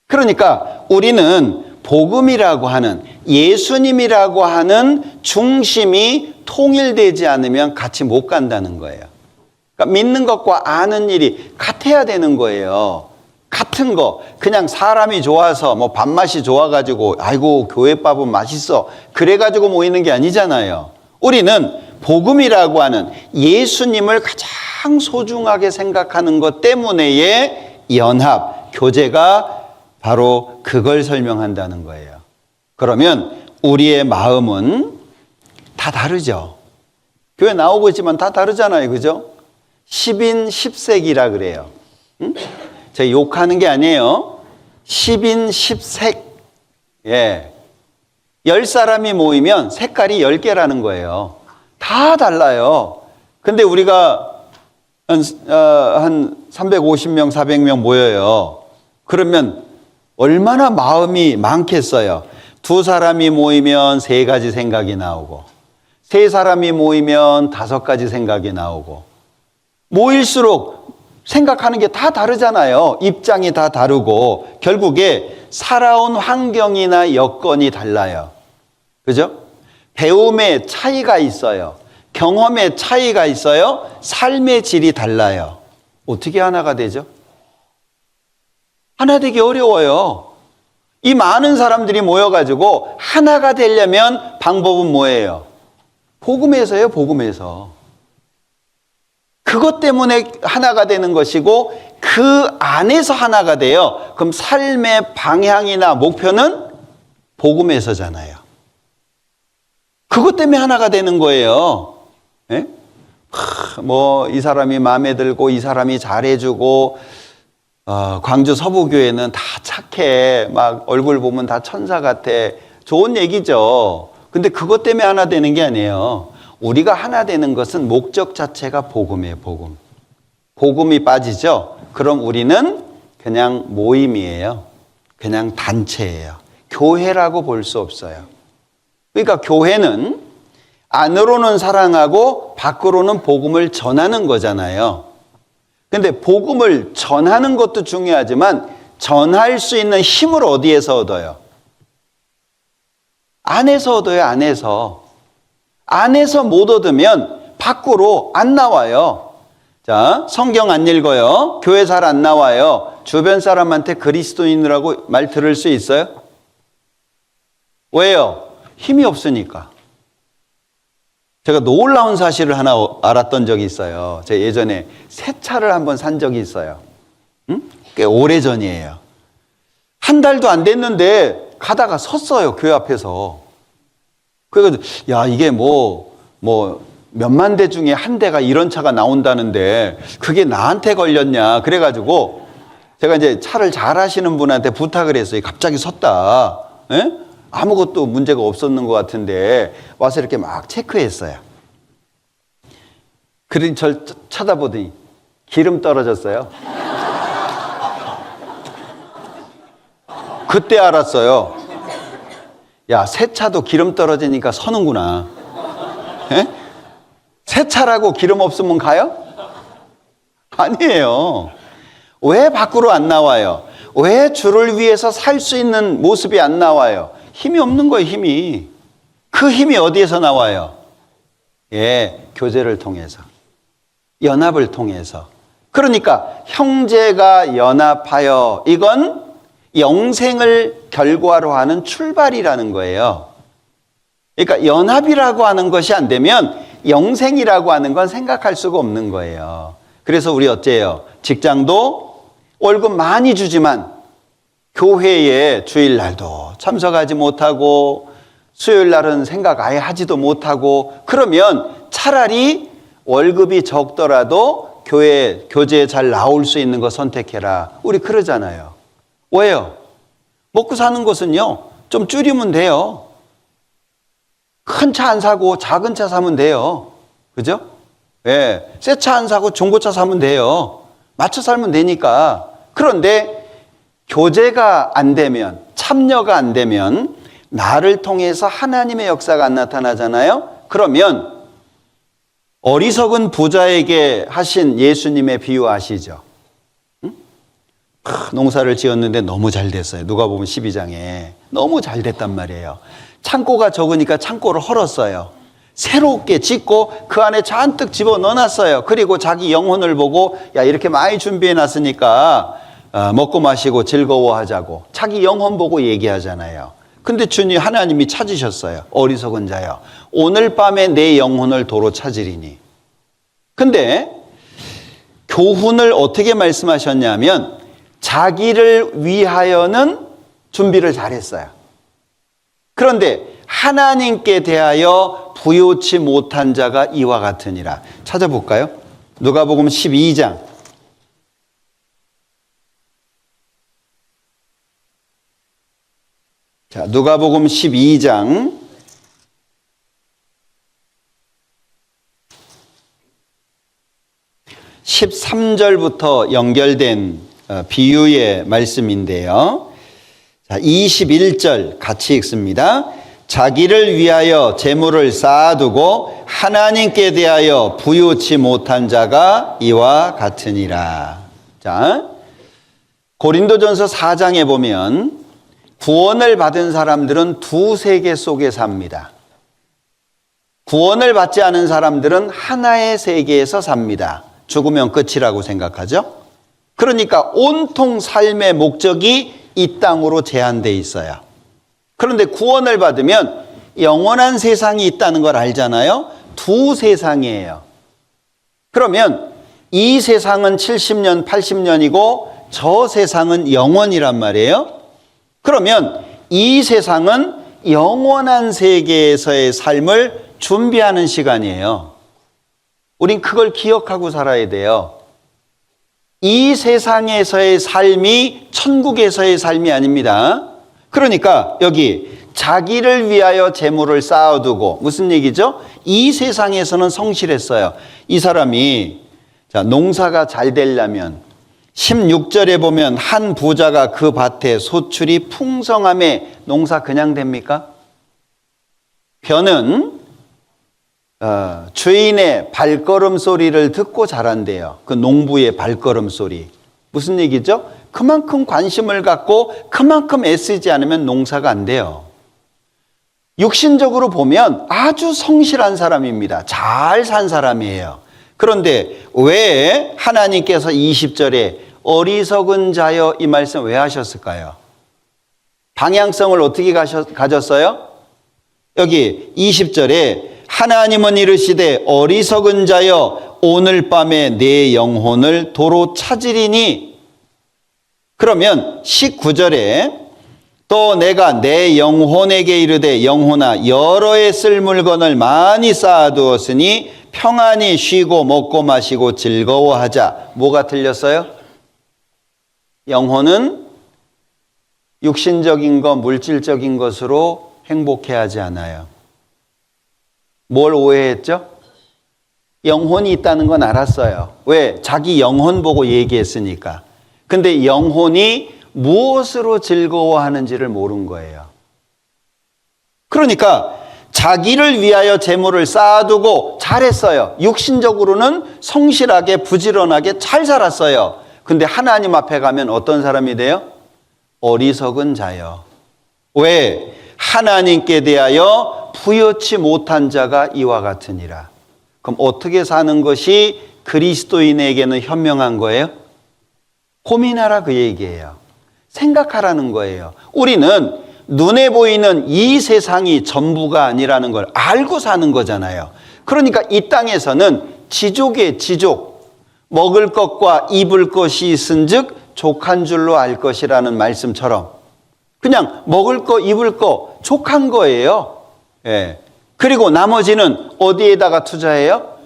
그러니까 우리는 복음이라고 하는 예수님이라고 하는 중심이 통일되지 않으면 같이 못 간다는 거예요. 그러니까 믿는 것과 아는 일이 같아야 되는 거예요. 같은 거. 그냥 사람이 좋아서 뭐 밥맛이 좋아가지고 아이고 교회밥은 맛있어. 그래가지고 모이는 게 아니잖아요. 우리는 복음이라고 하는 예수님을 가장 소중하게 생각하는 것 때문에 연합, 교제가 바로 그걸 설명한다는 거예요. 그러면 우리의 마음은 다 다르죠. 교회 나오고 있지만 다 다르잖아요. 그죠? 10인 10색이라 그래요. 응? 제가 욕하는 게 아니에요. 10인 10색. 예. 10사람이 모이면 색깔이 10개라는 거예요. 다 달라요. 근데 우리가 한 350명, 400명 모여요. 그러면 얼마나 마음이 많겠어요. 2사람이 모이면 3가지 생각이 나오고, 3사람이 모이면 5가지 생각이 나오고, 모일수록 생각하는 게 다 다르잖아요. 입장이 다 다르고, 결국에 살아온 환경이나 여건이 달라요. 그죠? 배움의 차이가 있어요. 경험의 차이가 있어요. 삶의 질이 달라요. 어떻게 하나가 되죠? 하나 되기 어려워요. 이 많은 사람들이 모여가지고 하나가 되려면 방법은 뭐예요? 복음에서요, 복음에서. 그것 때문에 하나가 되는 것이고 그 안에서 하나가 돼요. 그럼 삶의 방향이나 목표는 복음에서잖아요. 그것 때문에 하나가 되는 거예요. 예? 뭐 이 사람이 마음에 들고 이 사람이 잘해주고 광주 서부교회는 다 착해. 막 얼굴 보면 다 천사 같아. 좋은 얘기죠. 근데 그것 때문에 하나 되는 게 아니에요. 우리가 하나 되는 것은 목적 자체가 복음이에요, 복음. 복음이 빠지죠? 그럼 우리는 그냥 모임이에요. 그냥 단체예요. 교회라고 볼 수 없어요. 그러니까 교회는 안으로는 사랑하고 밖으로는 복음을 전하는 거잖아요. 근데 복음을 전하는 것도 중요하지만 전할 수 있는 힘을 어디에서 얻어요? 안에서 얻어요, 안에서. 안에서 못 얻으면 밖으로 안 나와요. 자, 성경 안 읽어요. 교회 잘 안 나와요. 주변 사람한테 그리스도인이라고 말 들을 수 있어요? 왜요? 힘이 없으니까. 제가 놀라운 사실을 하나 알았던 적이 있어요. 제가 예전에 새 차를 한번 산 적이 있어요. 꽤 오래전이에요. 한 달도 안 됐는데 가다가 섰어요, 교회 앞에서. 그래서 야, 이게 몇만 대 중에 한 대가 이런 차가 나온다는데 그게 나한테 걸렸냐. 그래가지고 제가 이제 차를 잘 하시는 분한테 부탁을 했어요. 갑자기 섰다. 예? 아무것도 문제가 없었는 것 같은데 와서 이렇게 막 체크했어요. 그러니 절 쳐다보더니 기름 떨어졌어요. 그때 알았어요. 야, 새 차도 기름 떨어지니까 서는구나. 예? 새 차라고 기름 없으면 가요? 아니에요. 왜 밖으로 안 나와요? 왜 주를 위해서 살 수 있는 모습이 안 나와요? 힘이 없는 거예요, 힘이. 그 힘이 어디에서 나와요? 예, 교제를 통해서. 연합을 통해서. 그러니까 형제가 연합하여, 이건 영생을 결과로 하는 출발이라는 거예요. 그러니까 연합이라고 하는 것이 안 되면 영생이라고 하는 건 생각할 수가 없는 거예요. 그래서 우리 어째요? 직장도 월급 많이 주지만 교회에 주일날도 참석하지 못하고 수요일날은 생각 아예 하지도 못하고, 그러면 차라리 월급이 적더라도 교제에 잘 나올 수 있는 거 선택해라. 우리 그러잖아요. 왜요? 먹고 사는 것은요, 좀 줄이면 돼요. 큰 차 안 사고 작은 차 사면 돼요. 그죠? 예, 새 차 안 사고 중고차 사면 돼요. 맞춰 살면 되니까. 그런데 교제가 안 되면, 참여가 안 되면 나를 통해서 하나님의 역사가 안 나타나잖아요. 그러면 어리석은 부자에게 하신 예수님의 비유 아시죠? 농사를 지었는데 너무 잘 됐어요. 누가 보면 12장에 너무 잘 됐단 말이에요. 창고가 적으니까 창고를 헐었어요. 새롭게 짓고 그 안에 잔뜩 집어넣어놨어요. 그리고 자기 영혼을 보고, 야, 이렇게 많이 준비해놨으니까 먹고 마시고 즐거워하자고 자기 영혼 보고 얘기하잖아요. 근데 주님 하나님이 찾으셨어요. 어리석은 자여, 오늘 밤에 내 영혼을 도로 찾으리니. 근데 교훈을 어떻게 말씀하셨냐면 자기를 위하여는 준비를 잘했어요. 그런데 하나님께 대하여 부요치 못한 자가 이와 같으니라. 찾아볼까요? 누가복음 12장. 자, 누가복음 12장 13절부터 연결된 비유의 말씀인데요. 자, 21절 같이 읽습니다. 자기를 위하여 재물을 쌓아두고 하나님께 대하여 부요치 못한 자가 이와 같으니라. 자, 고린도전서 4장에 보면 구원을 받은 사람들은 두 세계 속에 삽니다. 구원을 받지 않은 사람들은 하나의 세계에서 삽니다. 죽으면 끝이라고 생각하죠. 그러니까 온통 삶의 목적이 이 땅으로 제한되어 있어요. 그런데 구원을 받으면 영원한 세상이 있다는 걸 알잖아요. 두 세상이에요. 그러면 이 세상은 70년, 80년이고 저 세상은 영원이란 말이에요. 그러면 이 세상은 영원한 세계에서의 삶을 준비하는 시간이에요. 우린 그걸 기억하고 살아야 돼요. 이 세상에서의 삶이 천국에서의 삶이 아닙니다. 그러니까 여기 자기를 위하여 재물을 쌓아두고, 무슨 얘기죠? 이 세상에서는 성실했어요. 이 사람이 자, 농사가 잘 되려면 16절에 보면 한 부자가 그 밭에 소출이 풍성함에 농사 그냥 됩니까? 벼는 주인의 발걸음 소리를 듣고 자란대요. 그 농부의 발걸음 소리. 무슨 얘기죠? 그만큼 관심을 갖고 그만큼 애쓰지 않으면 농사가 안 돼요. 육신적으로 보면 아주 성실한 사람입니다. 잘 산 사람이에요. 그런데 왜 하나님께서 20절에 어리석은 자여 이 말씀 왜 하셨을까요? 방향성을 어떻게 가졌어요? 여기 20절에 하나님은 이르시되 어리석은 자여 오늘 밤에 내 영혼을 도로 찾으리니. 그러면 19절에 또 내가 내 영혼에게 이르되 영혼아 여러 해 쓸 물건을 많이 쌓아두었으니 평안히 쉬고 먹고 마시고 즐거워하자. 뭐가 틀렸어요? 영혼은 육신적인 것, 물질적인 것으로 행복해하지 않아요. 뭘 오해했죠? 영혼이 있다는 건 알았어요. 왜? 자기 영혼 보고 얘기했으니까. 근데 영혼이 무엇으로 즐거워하는지를 모른 거예요. 그러니까 자기를 위하여 재물을 쌓아두고 잘했어요. 육신적으로는 성실하게 부지런하게 잘 살았어요. 근데 하나님 앞에 가면 어떤 사람이 돼요? 어리석은 자요. 왜? 하나님께 대하여 부여치 못한 자가 이와 같으니라. 그럼 어떻게 사는 것이 그리스도인에게는 현명한 거예요? 고민하라 그 얘기예요. 생각하라는 거예요. 우리는 눈에 보이는 이 세상이 전부가 아니라는 걸 알고 사는 거잖아요. 그러니까 이 땅에서는 지족의 지족, 먹을 것과 입을 것이 있은즉 족한 줄로 알 것이라는 말씀처럼 그냥 먹을 거 입을 거 족한 거예요. 예. 그리고 나머지는 어디에다가 투자해요?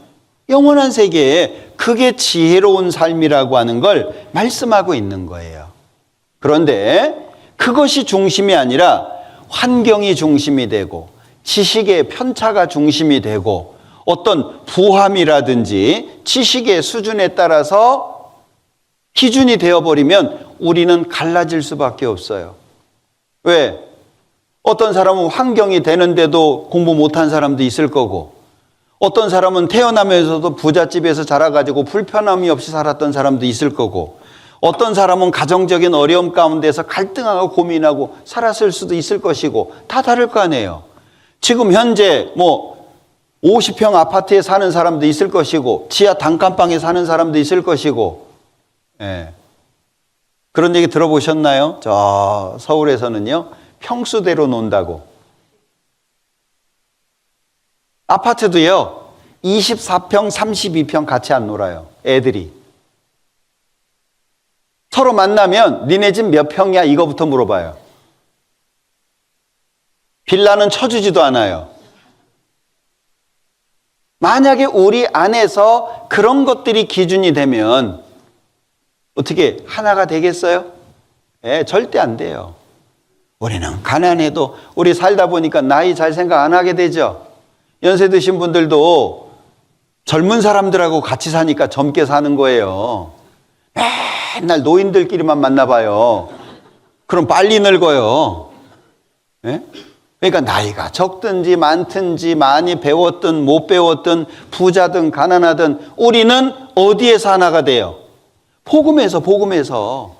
영원한 세계에. 그게 지혜로운 삶이라고 하는 걸 말씀하고 있는 거예요. 그런데 그것이 중심이 아니라 환경이 중심이 되고 지식의 편차가 중심이 되고 어떤 부함이라든지 지식의 수준에 따라서 기준이 되어버리면 우리는 갈라질 수밖에 없어요. 왜? 어떤 사람은 환경이 되는데도 공부 못한 사람도 있을 거고 어떤 사람은 태어나면서도 부잣집에서 자라가지고 불편함이 없이 살았던 사람도 있을 거고 어떤 사람은 가정적인 어려움 가운데서 갈등하고 고민하고 살았을 수도 있을 것이고 다 다를 거 아니에요. 지금 현재 50평 아파트에 사는 사람도 있을 것이고 지하 단칸방에 사는 사람도 있을 것이고 예. 그런 얘기 들어보셨나요? 저 서울에서는요 평수대로 논다고 아파트도요 24평 32평 같이 안 놀아요 애들이. 서로 만나면 니네 집 몇 평이야? 이거부터 물어봐요. 빌라는 쳐주지도 않아요. 만약에 우리 안에서 그런 것들이 기준이 되면 어떻게 하나가 되겠어요? 절대 안 돼요. 우리는 가난해도 우리 살다 보니까 나이 잘 생각 안 하게 되죠. 연세 드신 분들도 젊은 사람들하고 같이 사니까 젊게 사는 거예요. 맨날 노인들끼리만 만나봐요. 그럼 빨리 늙어요. 그러니까 나이가 적든지 많든지 많이 배웠든 못 배웠든 부자든 가난하든 우리는 어디에서 하나가 돼요? 복음에서.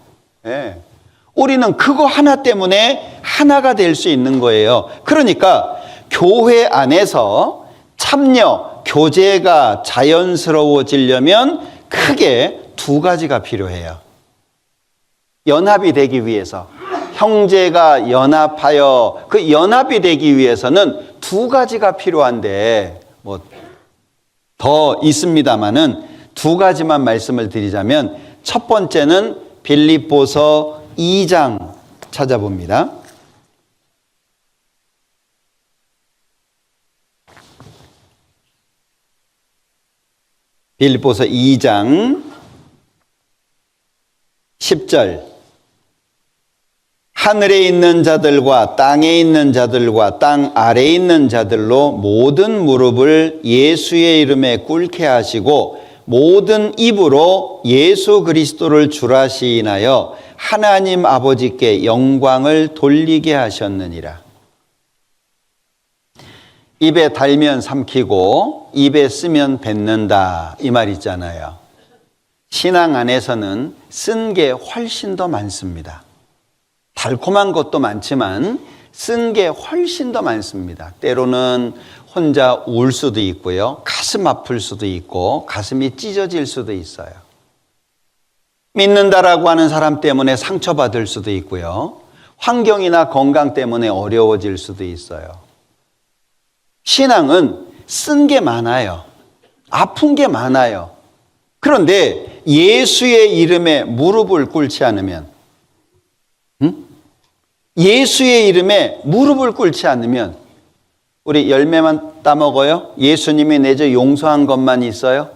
우리는 그거 하나 때문에 하나가 될 수 있는 거예요. 그러니까 교회 안에서 참여, 교제가 자연스러워지려면 크게 두 가지가 필요해요. 연합이 되기 위해서. 형제가 연합하여 그 연합이 되기 위해서는 두 가지가 필요한데 뭐 더 있습니다만은 두 가지만 말씀을 드리자면 첫 번째는 빌립보서 2장 찾아봅니다. 빌립보서 2장 10절 하늘에 있는 자들과 땅에 있는 자들과 땅 아래에 있는 자들로 모든 무릎을 예수의 이름에 꿇게 하시고 모든 입으로 예수 그리스도를 주라 시인하여 하나님 아버지께 영광을 돌리게 하셨느니라. 입에 달면 삼키고 입에 쓰면 뱉는다 이 말 있잖아요. 신앙 안에서는 쓴 게 훨씬 더 많습니다. 달콤한 것도 많지만 쓴 게 훨씬 더 많습니다. 때로는 혼자 울 수도 있고요. 가슴 아플 수도 있고 가슴이 찢어질 수도 있어요. 믿는다라고 하는 사람 때문에 상처받을 수도 있고요. 환경이나 건강 때문에 어려워질 수도 있어요. 신앙은 쓴 게 많아요. 아픈 게 많아요. 그런데 예수의 이름에 무릎을 꿇지 않으면 예수의 이름에 무릎을 꿇지 않으면 우리 열매만 따먹어요? 예수님이 내저 용서한 것만 있어요?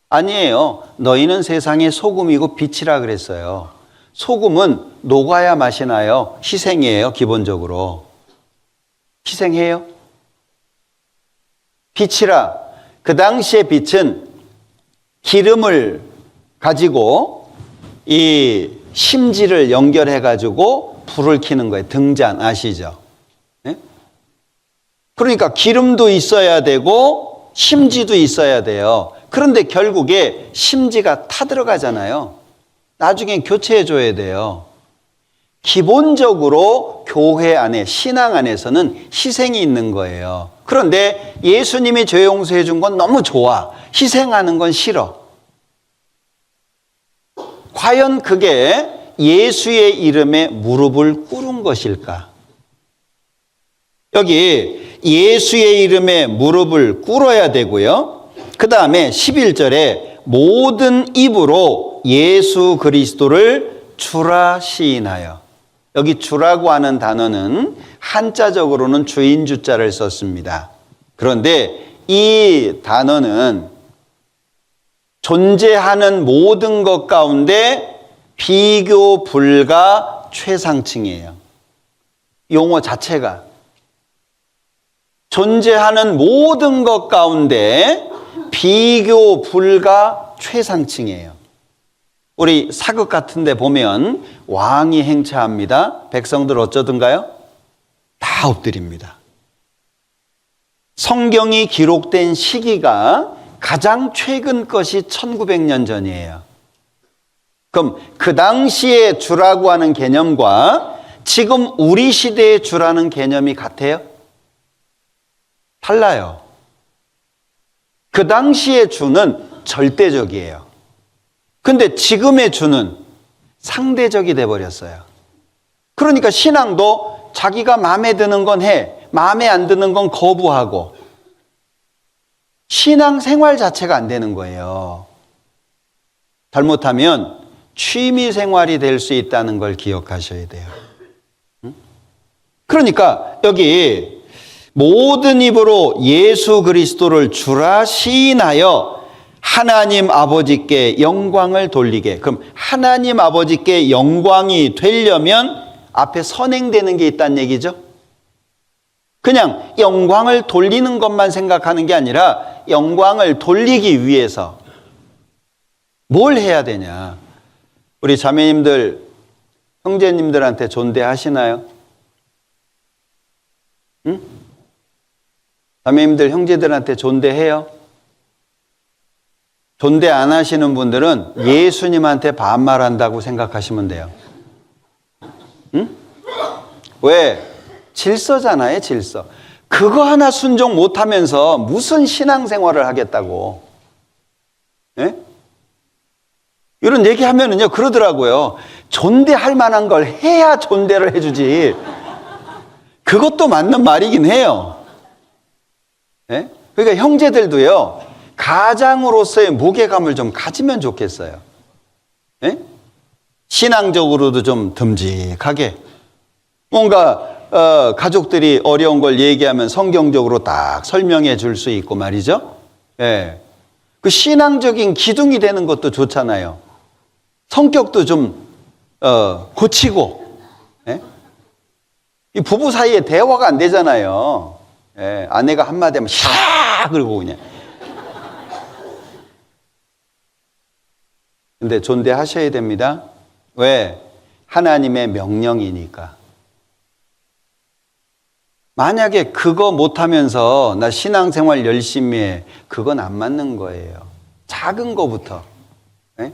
아니에요. 너희는 세상의 소금이고 빛이라 그랬어요. 소금은 녹아야 맛이 나요. 희생이에요, 기본적으로. 희생해요? 빛이라. 그 당시의 빛은 기름을 가지고 이 심지를 연결해 가지고 불을 켜는 거예요. 등잔 아시죠? 네? 그러니까 기름도 있어야 되고 심지도 있어야 돼요. 그런데 결국에 심지가 타들어가잖아요. 나중엔 교체해 줘야 돼요. 기본적으로 교회 안에 신앙 안에서는 희생이 있는 거예요. 그런데 예수님이 죄 용서해 준 건 너무 좋아. 희생하는 건 싫어. 과연 그게 예수의 이름에 무릎을 꿇은 것일까? 여기 예수의 이름에 무릎을 꿇어야 되고요. 그 다음에 11절에 모든 입으로 예수 그리스도를 주라 시인하여. 여기 주라고 하는 단어는 한자적으로는 주인 주자를 썼습니다. 그런데 이 단어는 존재하는 모든 것 가운데 비교 불가 최상층이에요. 용어 자체가 존재하는 모든 것 가운데 비교 불가 최상층이에요. 우리 사극 같은 데 보면 왕이 행차합니다. 백성들 어쩌든가요? 다 엎드립니다. 성경이 기록된 시기가 가장 최근 것이 1900년 전이에요. 그럼 그 당시에 주라고 하는 개념과 지금 우리 시대의 주라는 개념이 같아요? 달라요. 그 당시의 주는 절대적이에요. 근데 지금의 주는 상대적이 돼버렸어요. 그러니까 신앙도 자기가 마음에 드는 건 해, 마음에 안 드는 건 거부하고 신앙 생활 자체가 안 되는 거예요. 잘못하면 취미 생활이 될 수 있다는 걸 기억하셔야 돼요. 그러니까 여기 모든 입으로 예수 그리스도를 주라 시인하여 하나님 아버지께 영광을 돌리게. 그럼 하나님 아버지께 영광이 되려면 앞에 선행되는 게 있다는 얘기죠. 그냥 영광을 돌리는 것만 생각하는 게 아니라 영광을 돌리기 위해서 뭘 해야 되냐. 우리 자매님들, 형제님들한테 존대하시나요? 응? 자매님들, 형제들한테 존대해요? 존대 안 하시는 분들은 예수님한테 반말한다고 생각하시면 돼요. 응? 왜? 질서잖아요, 질서. 그거 하나 순종 못하면서 무슨 신앙생활을 하겠다고. 예? 이런 얘기하면은요, 그러더라고요. 존대할 만한 걸 해야 존대를 해주지. 그것도 맞는 말이긴 해요. 예? 그러니까 형제들도요, 가장으로서의 무게감을 좀 가지면 좋겠어요. 예? 신앙적으로도 좀 듬직하게. 뭔가 가족들이 어려운 걸 얘기하면 성경적으로 딱 설명해 줄 수 있고 말이죠. 예. 그 신앙적인 기둥이 되는 것도 좋잖아요. 성격도 좀 고치고. 예? 이 부부 사이에 대화가 안 되잖아요. 예. 아내가 한마디 하면 샤 그러고 그냥. 근데 존대하셔야 됩니다. 왜? 하나님의 명령이니까. 만약에 그거 못하면서 나 신앙생활 열심히 해. 그건 안 맞는 거예요. 작은 거부터. 네?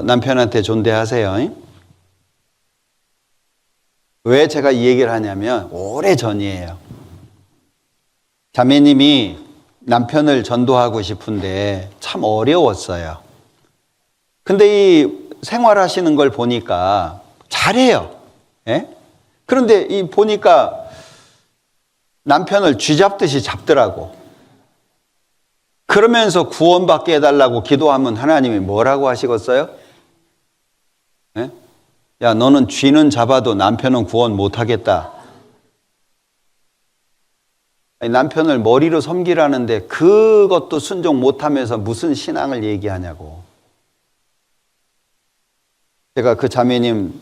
남편한테 존대하세요. 왜 제가 이 얘기를 하냐면 오래전이에요. 자매님이 남편을 전도하고 싶은데 참 어려웠어요. 근데 이 생활하시는 걸 보니까 잘해요. 예? 그런데 이 보니까 남편을 쥐잡듯이 잡더라고. 그러면서 구원받게 해달라고 기도하면 하나님이 뭐라고 하시겠어요? 예? 야, 너는 쥐는 잡아도 남편은 구원 못하겠다. 아니, 남편을 머리로 섬기라는데 그것도 순종 못하면서 무슨 신앙을 얘기하냐고. 제가 그 자매님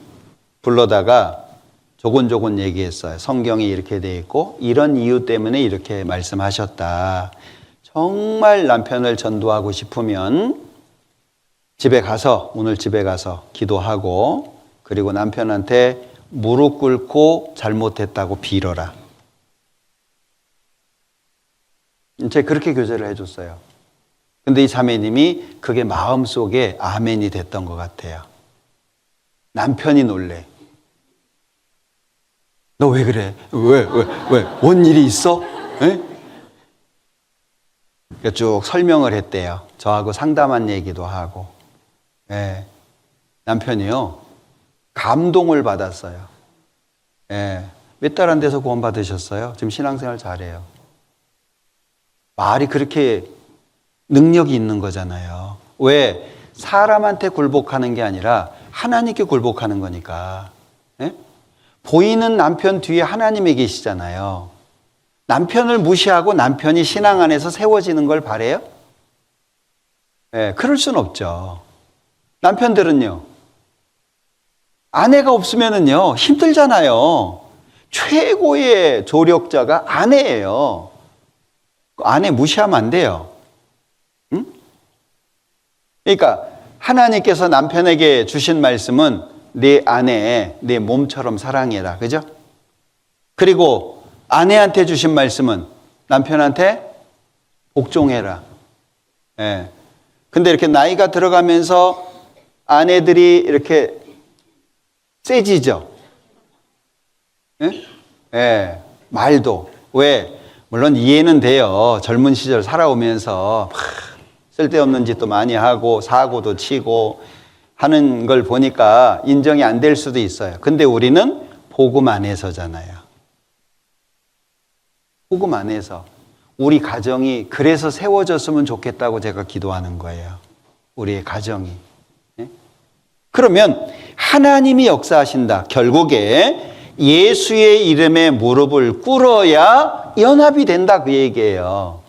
불러다가 조곤조곤 얘기했어요. 성경이 이렇게 돼 있고 이런 이유 때문에 이렇게 말씀하셨다. 정말 남편을 전도하고 싶으면 오늘 집에 가서 기도하고 그리고 남편한테 무릎 꿇고 잘못했다고 빌어라. 제가 그렇게 교제를 해줬어요. 근데 이 자매님이 그게 마음속에 아멘이 됐던 것 같아요. 남편이 놀래. 너 왜 그래? 왜? 뭔 일이 있어? 쭉 설명을 했대요. 저하고 상담한 얘기도 하고. 예. 남편이요. 감동을 받았어요. 예. 몇 달 안 돼서 구원 받으셨어요. 지금 신앙생활 잘해요. 말이 그렇게 능력이 있는 거잖아요. 왜? 사람한테 굴복하는 게 아니라 하나님께 굴복하는 거니까. 예? 보이는 남편 뒤에 하나님이 계시잖아요. 남편을 무시하고 남편이 신앙 안에서 세워지는 걸 바래요? 예, 그럴 순 없죠. 남편들은요, 아내가 없으면은요, 힘들잖아요. 최고의 조력자가 아내예요. 아내 무시하면 안 돼요. 응? 그러니까 하나님께서 남편에게 주신 말씀은 내 아내, 내 몸처럼 사랑해라. 그죠? 그리고 아내한테 주신 말씀은 남편한테 복종해라. 예. 근데 이렇게 나이가 들어가면서 아내들이 이렇게 세지죠. 예? 예. 말도. 왜? 물론 이해는 돼요. 젊은 시절 살아오면서 쓸데없는 짓도 많이 하고 사고도 치고 하는 걸 보니까 인정이 안 될 수도 있어요. 근데 우리는 복음 안에서잖아요. 복음 안에서 우리 가정이 그래서 세워졌으면 좋겠다고 제가 기도하는 거예요. 우리의 가정이. 그러면 하나님이 역사하신다. 결국에 예수의 이름에 무릎을 꿇어야 연합이 된다 그 얘기예요.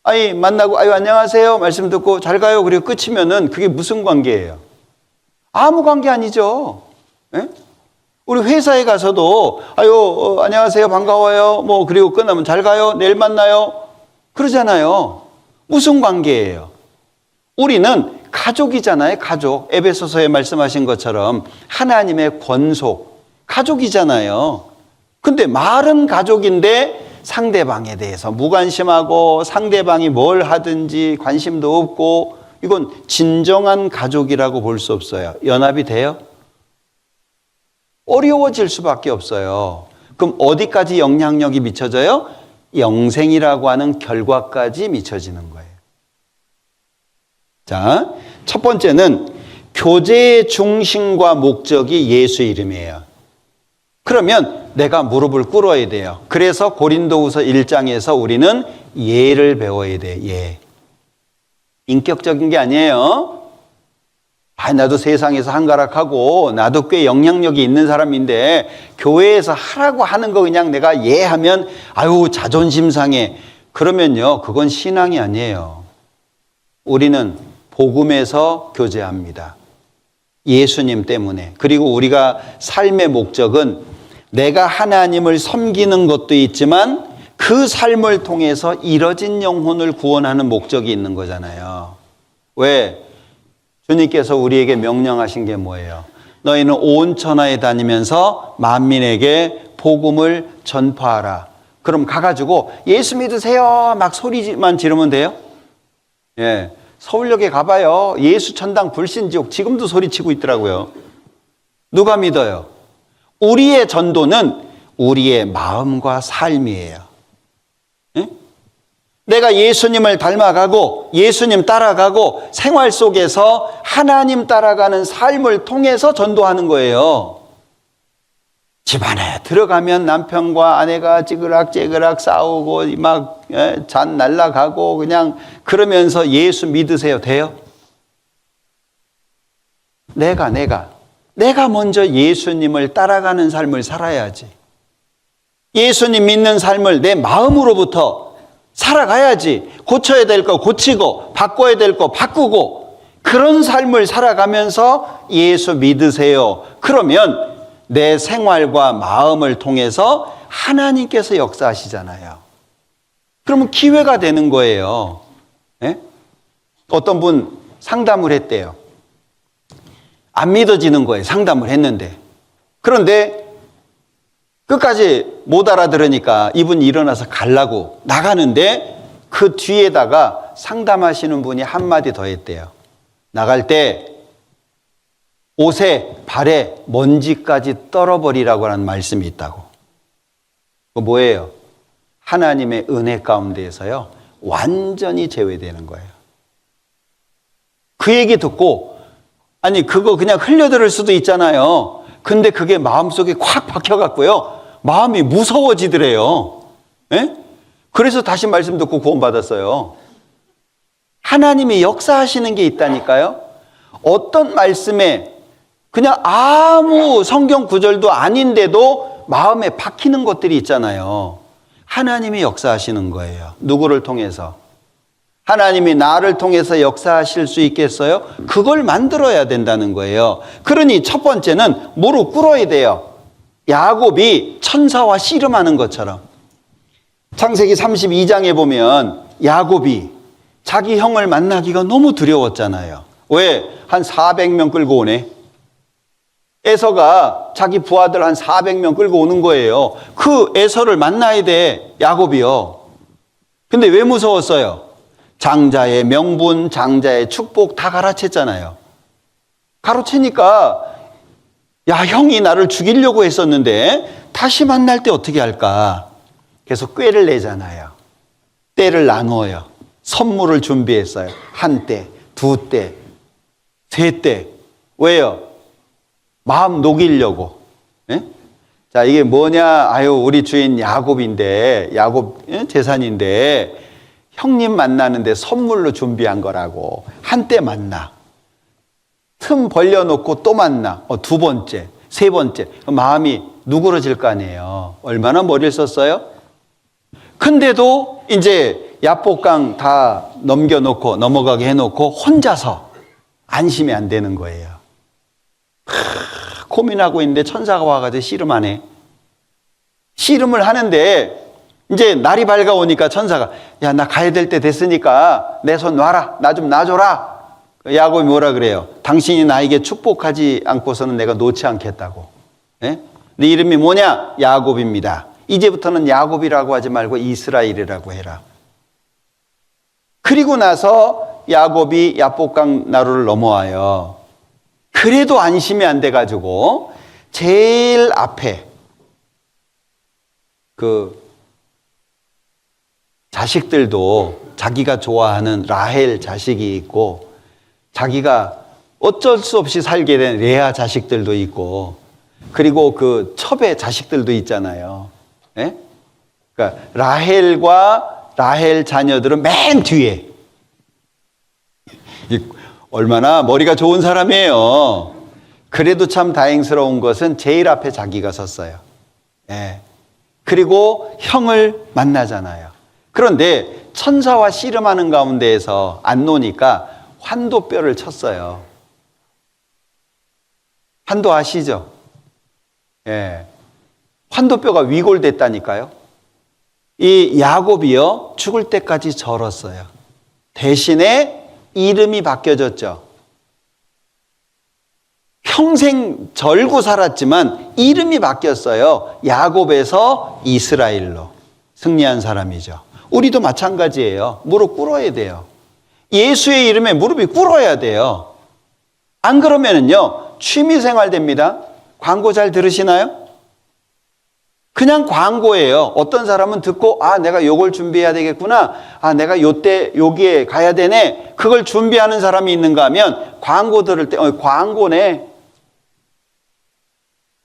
아니 만나고 아유 안녕하세요 말씀 듣고 잘 가요 그리고 끝이면은 그게 무슨 관계예요? 아무 관계 아니죠. 예? 우리 회사에 가서도 아유 안녕하세요 반가워요 뭐 그리고 끝나면 잘 가요 내일 만나요 그러잖아요. 무슨 관계예요? 우리는 가족이잖아요. 가족. 에베소서에 말씀하신 것처럼 하나님의 권속 가족이잖아요. 근데 말은 가족인데 상대방에 대해서 무관심하고 상대방이 뭘 하든지 관심도 없고 이건 진정한 가족이라고 볼 수 없어요. 연합이 돼요? 어려워질 수밖에 없어요. 그럼 어디까지 영향력이 미쳐져요? 영생이라고 하는 결과까지 미쳐지는 거예요. 자, 첫 번째는 교제의 중심과 목적이 예수 이름이에요. 그러면 내가 무릎을 꿇어야 돼요. 그래서 고린도후서 1장에서 우리는 예를 배워야 돼요. 예. 인격적인 게 아니에요. 나도 세상에서 한가락하고 나도 꽤 영향력이 있는 사람인데 교회에서 하라고 하는 거 그냥 내가 예 하면 아유 자존심 상해. 그러면요 그건 신앙이 아니에요. 우리는 복음에서 교제합니다. 예수님 때문에. 그리고 우리가 삶의 목적은 내가 하나님을 섬기는 것도 있지만 그 삶을 통해서 잃어진 영혼을 구원하는 목적이 있는 거잖아요. 왜? 주님께서 우리에게 명령하신 게 뭐예요? 너희는 온 천하에 다니면서 만민에게 복음을 전파하라. 그럼 가가지고 예수 믿으세요 막 소리만 지르면 돼요? 예. 서울역에 가봐요. 예수 천당 불신지옥 지금도 소리치고 있더라고요. 누가 믿어요? 우리의 전도는 우리의 마음과 삶이에요. 예? 내가 예수님을 닮아가고 예수님 따라가고 생활 속에서 하나님 따라가는 삶을 통해서 전도하는 거예요. 집안에 들어가면 남편과 아내가 찌그락찌그락 싸우고 막 잔 날라가고 그냥 그러면서 예수 믿으세요. 돼요? 내가 먼저 예수님을 따라가는 삶을 살아야지. 예수님 믿는 삶을 내 마음으로부터 살아가야지. 고쳐야 될 거 고치고 바꿔야 될 거 바꾸고 그런 삶을 살아가면서 예수 믿으세요. 그러면 내 생활과 마음을 통해서 하나님께서 역사하시잖아요. 그러면 기회가 되는 거예요. 예? 어떤 분 상담을 했대요. 안 믿어지는 거예요. 상담을 했는데. 그런데 끝까지 못 알아들으니까 이분이 일어나서 가려고 나가는데 그 뒤에다가 상담하시는 분이 한마디 더 했대요. 나갈 때 옷에 발에 먼지까지 떨어버리라고 하는 말씀이 있다고. 그거 뭐예요? 하나님의 은혜 가운데에서요 완전히 제외되는 거예요. 그 얘기 듣고 아니 그거 그냥 흘려들을 수도 있잖아요. 근데 그게 마음속에 콱 박혀갖고요 마음이 무서워지더래요. 예? 그래서 다시 말씀 듣고 구원받았어요. 하나님이 역사하시는 게 있다니까요. 어떤 말씀에 그냥 아무 성경 구절도 아닌데도 마음에 박히는 것들이 있잖아요. 하나님이 역사하시는 거예요. 누구를 통해서? 하나님이 나를 통해서 역사하실 수 있겠어요? 그걸 만들어야 된다는 거예요. 그러니 첫 번째는 무릎 꿇어야 돼요. 야곱이 천사와 씨름하는 것처럼. 창세기 32장에 보면 야곱이 자기 형을 만나기가 너무 두려웠잖아요. 왜? 한 400명 끌고 오네. 에서가 자기 부하들 한 400명 끌고 오는 거예요. 그 에서를 만나야 돼, 야곱이요. 근데 왜 무서웠어요? 장자의 명분, 장자의 축복 다 가르쳤잖아요. 가르치니까 야, 형이 나를 죽이려고 했었는데 다시 만날 때 어떻게 할까? 그래서 꾀를 내잖아요. 때를 나누어요. 선물을 준비했어요. 한 때, 두 때, 세 때. 왜요? 마음 녹이려고. 예? 자, 이게 뭐냐? 아유, 우리 주인 야곱인데, 야곱 재산인데, 형님 만나는데 선물로 준비한 거라고. 한때 만나. 틈 벌려놓고 또 만나. 두 번째, 세 번째. 마음이 누그러질 거 아니에요. 얼마나 머리를 썼어요? 근데도 이제 야복강 다 넘겨놓고 넘어가게 해놓고 혼자서 안심이 안 되는 거예요. 고민하고 있는데 천사가 와가지고 씨름하네. 씨름을 하는데 이제 날이 밝아오니까 천사가 야, 나 가야 될 때 됐으니까 내 손 놔라. 나 좀 놔줘라. 야곱이 뭐라 그래요? 당신이 나에게 축복하지 않고서는 내가 놓지 않겠다고. 예? 네 이름이 뭐냐? 야곱입니다. 이제부터는 야곱이라고 하지 말고 이스라엘이라고 해라. 그리고 나서 야곱이 야복강 나루를 넘어와요. 그래도 안심이 안 돼가지고 제일 앞에 그 자식들도 자기가 좋아하는 라헬 자식이 있고 자기가 어쩔 수 없이 살게 된 레아 자식들도 있고 그리고 그 첩의 자식들도 있잖아요. 예? 그러니까 라헬과 라헬 자녀들은 맨 뒤에. 얼마나 머리가 좋은 사람이에요. 그래도 참 다행스러운 것은 제일 앞에 자기가 섰어요. 예. 그리고 형을 만나잖아요. 그런데 천사와 씨름하는 가운데에서 안 노니까 환도뼈를 쳤어요. 환도 아시죠? 예. 환도뼈가 위골됐다니까요. 이 야곱이요, 죽을 때까지 절었어요. 대신에 이름이 바뀌어졌죠. 평생 절고 살았지만 이름이 바뀌었어요. 야곱에서 이스라엘로 승리한 사람이죠. 우리도 마찬가지예요. 무릎 꿇어야 돼요. 예수의 이름에 무릎이 꿇어야 돼요. 안 그러면은요, 취미생활 됩니다. 광고 잘 들으시나요? 그냥 광고예요. 어떤 사람은 듣고 내가 요걸 준비해야 되겠구나. 내가 요때 여기에 가야 되네. 그걸 준비하는 사람이 있는가 하면 광고 들을 때 광고네.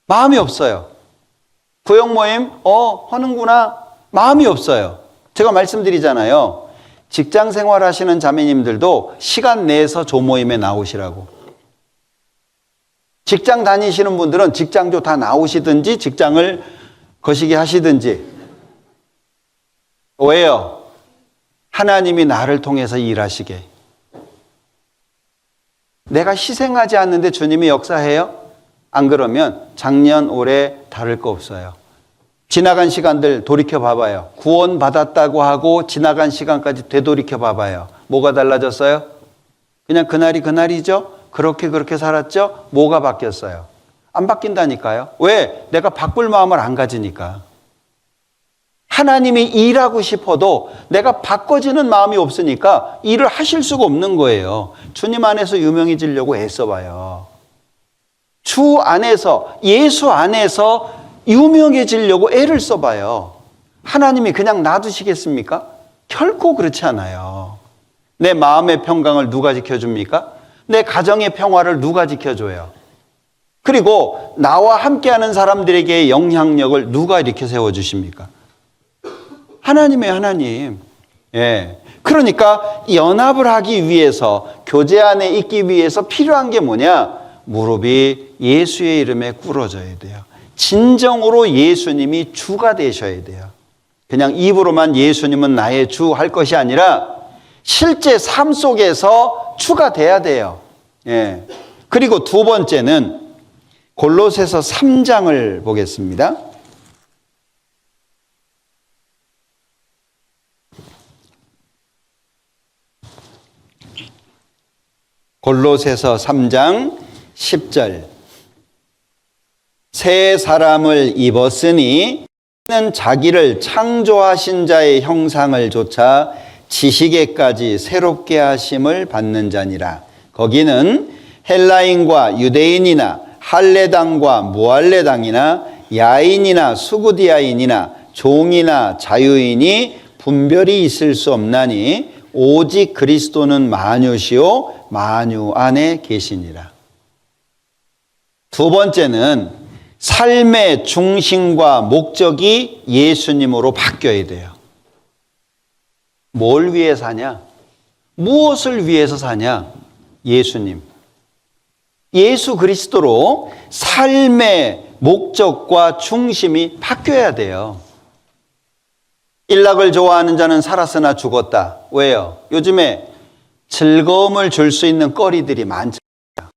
마음이 없어요. 구역 모임 하는구나. 마음이 없어요. 제가 말씀드리잖아요. 직장 생활하시는 자매님들도 시간 내서 조모임에 나오시라고. 직장 다니시는 분들은 직장조 다 나오시든지 직장을 거시기 하시든지. 왜요? 하나님이 나를 통해서 일하시게. 내가 희생하지 않는데 주님이 역사해요? 안 그러면 작년, 올해 다를 거 없어요. 지나간 시간들 돌이켜 봐봐요. 구원 받았다고 하고 지나간 시간까지 되돌이켜 봐봐요. 뭐가 달라졌어요? 그냥 그날이 그날이죠? 그렇게 살았죠? 뭐가 바뀌었어요? 안 바뀐다니까요. 왜? 내가 바꿀 마음을 안 가지니까. 하나님이 일하고 싶어도 내가 바꿔지는 마음이 없으니까 일을 하실 수가 없는 거예요. 주님 안에서 유명해지려고 애써봐요. 주 안에서, 예수 안에서 유명해지려고 애를 써봐요. 하나님이 그냥 놔두시겠습니까? 결코 그렇지 않아요. 내 마음의 평강을 누가 지켜줍니까? 내 가정의 평화를 누가 지켜줘요? 그리고 나와 함께하는 사람들에게 영향력을 누가 이렇게 세워주십니까? 하나님의 하나님. 예. 그러니까 연합을 하기 위해서, 교제 안에 있기 위해서 필요한 게 뭐냐? 무릎이 예수의 이름에 꿇어져야 돼요. 진정으로 예수님이 주가 되셔야 돼요. 그냥 입으로만 예수님은 나의 주 할 것이 아니라 실제 삶 속에서 주가 돼야 돼요. 예. 그리고 두 번째는 골로새서 3장을 보겠습니다. 골로새서 3장 10절. 새 사람을 입었으니 이는 자기를 창조하신 자의 형상을 조차 지식에까지 새롭게 하심을 받는 자니라. 거기는 헬라인과 유대인이나 할례당과 무할례당이나 야인이나 수구디아인이나 종이나 자유인이 분별이 있을 수 없나니 오직 그리스도는 만유시요 만유 안에 계시니라. 두 번째는 삶의 중심과 목적이 예수님으로 바뀌어야 돼요. 뭘 위해 사냐? 무엇을 위해서 사냐? 예수님. 예수 그리스도로 삶의 목적과 중심이 바뀌어야 돼요. 일락을 좋아하는 자는 살았으나 죽었다. 왜요? 요즘에 즐거움을 줄 수 있는 거리들이 많잖아요.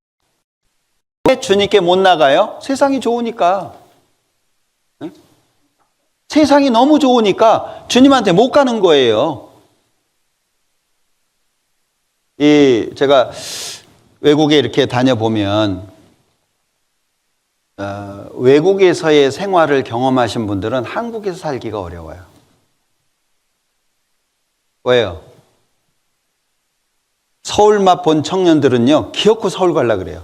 왜 주님께 못 나가요? 세상이 좋으니까. 응? 세상이 너무 좋으니까 주님한테 못 가는 거예요. 제가 외국에 이렇게 다녀보면 외국에서의 생활을 경험하신 분들은 한국에서 살기가 어려워요. 왜요? 서울 맛 본 청년들은요, 기어코 서울 가려고 그래요.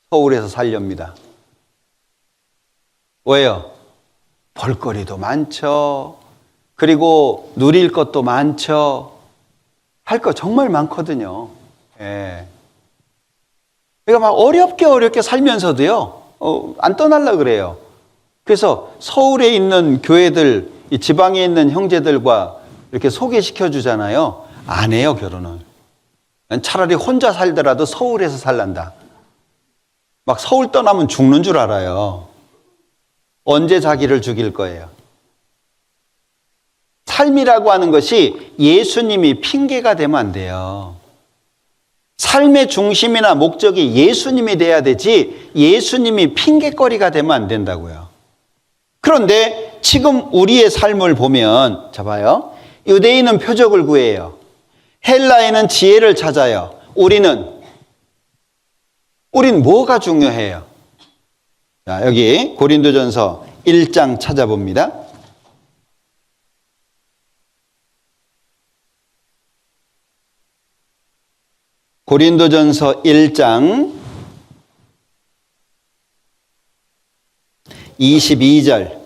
서울에서 살렵니다. 왜요? 볼거리도 많죠. 그리고 누릴 것도 많죠. 할 거 정말 많거든요. 예. 그러니까 막 어렵게 살면서도요, 안 떠나려고 그래요. 그래서 서울에 있는 교회들, 이 지방에 있는 형제들과 이렇게 소개시켜 주잖아요. 안 해요, 결혼을. 차라리 혼자 살더라도 서울에서 살란다. 막 서울 떠나면 죽는 줄 알아요. 언제 자기를 죽일 거예요? 삶이라고 하는 것이 예수님이 핑계가 되면 안 돼요. 삶의 중심이나 목적이 예수님이 돼야 되지 예수님이 핑계거리가 되면 안 된다고요. 그런데 지금 우리의 삶을 보면, 자 봐요. 유대인은 표적을 구해요. 헬라인은 지혜를 찾아요. 우린 뭐가 중요해요? 자, 여기 고린도전서 1장 찾아봅니다. 고린도전서 1장 22절.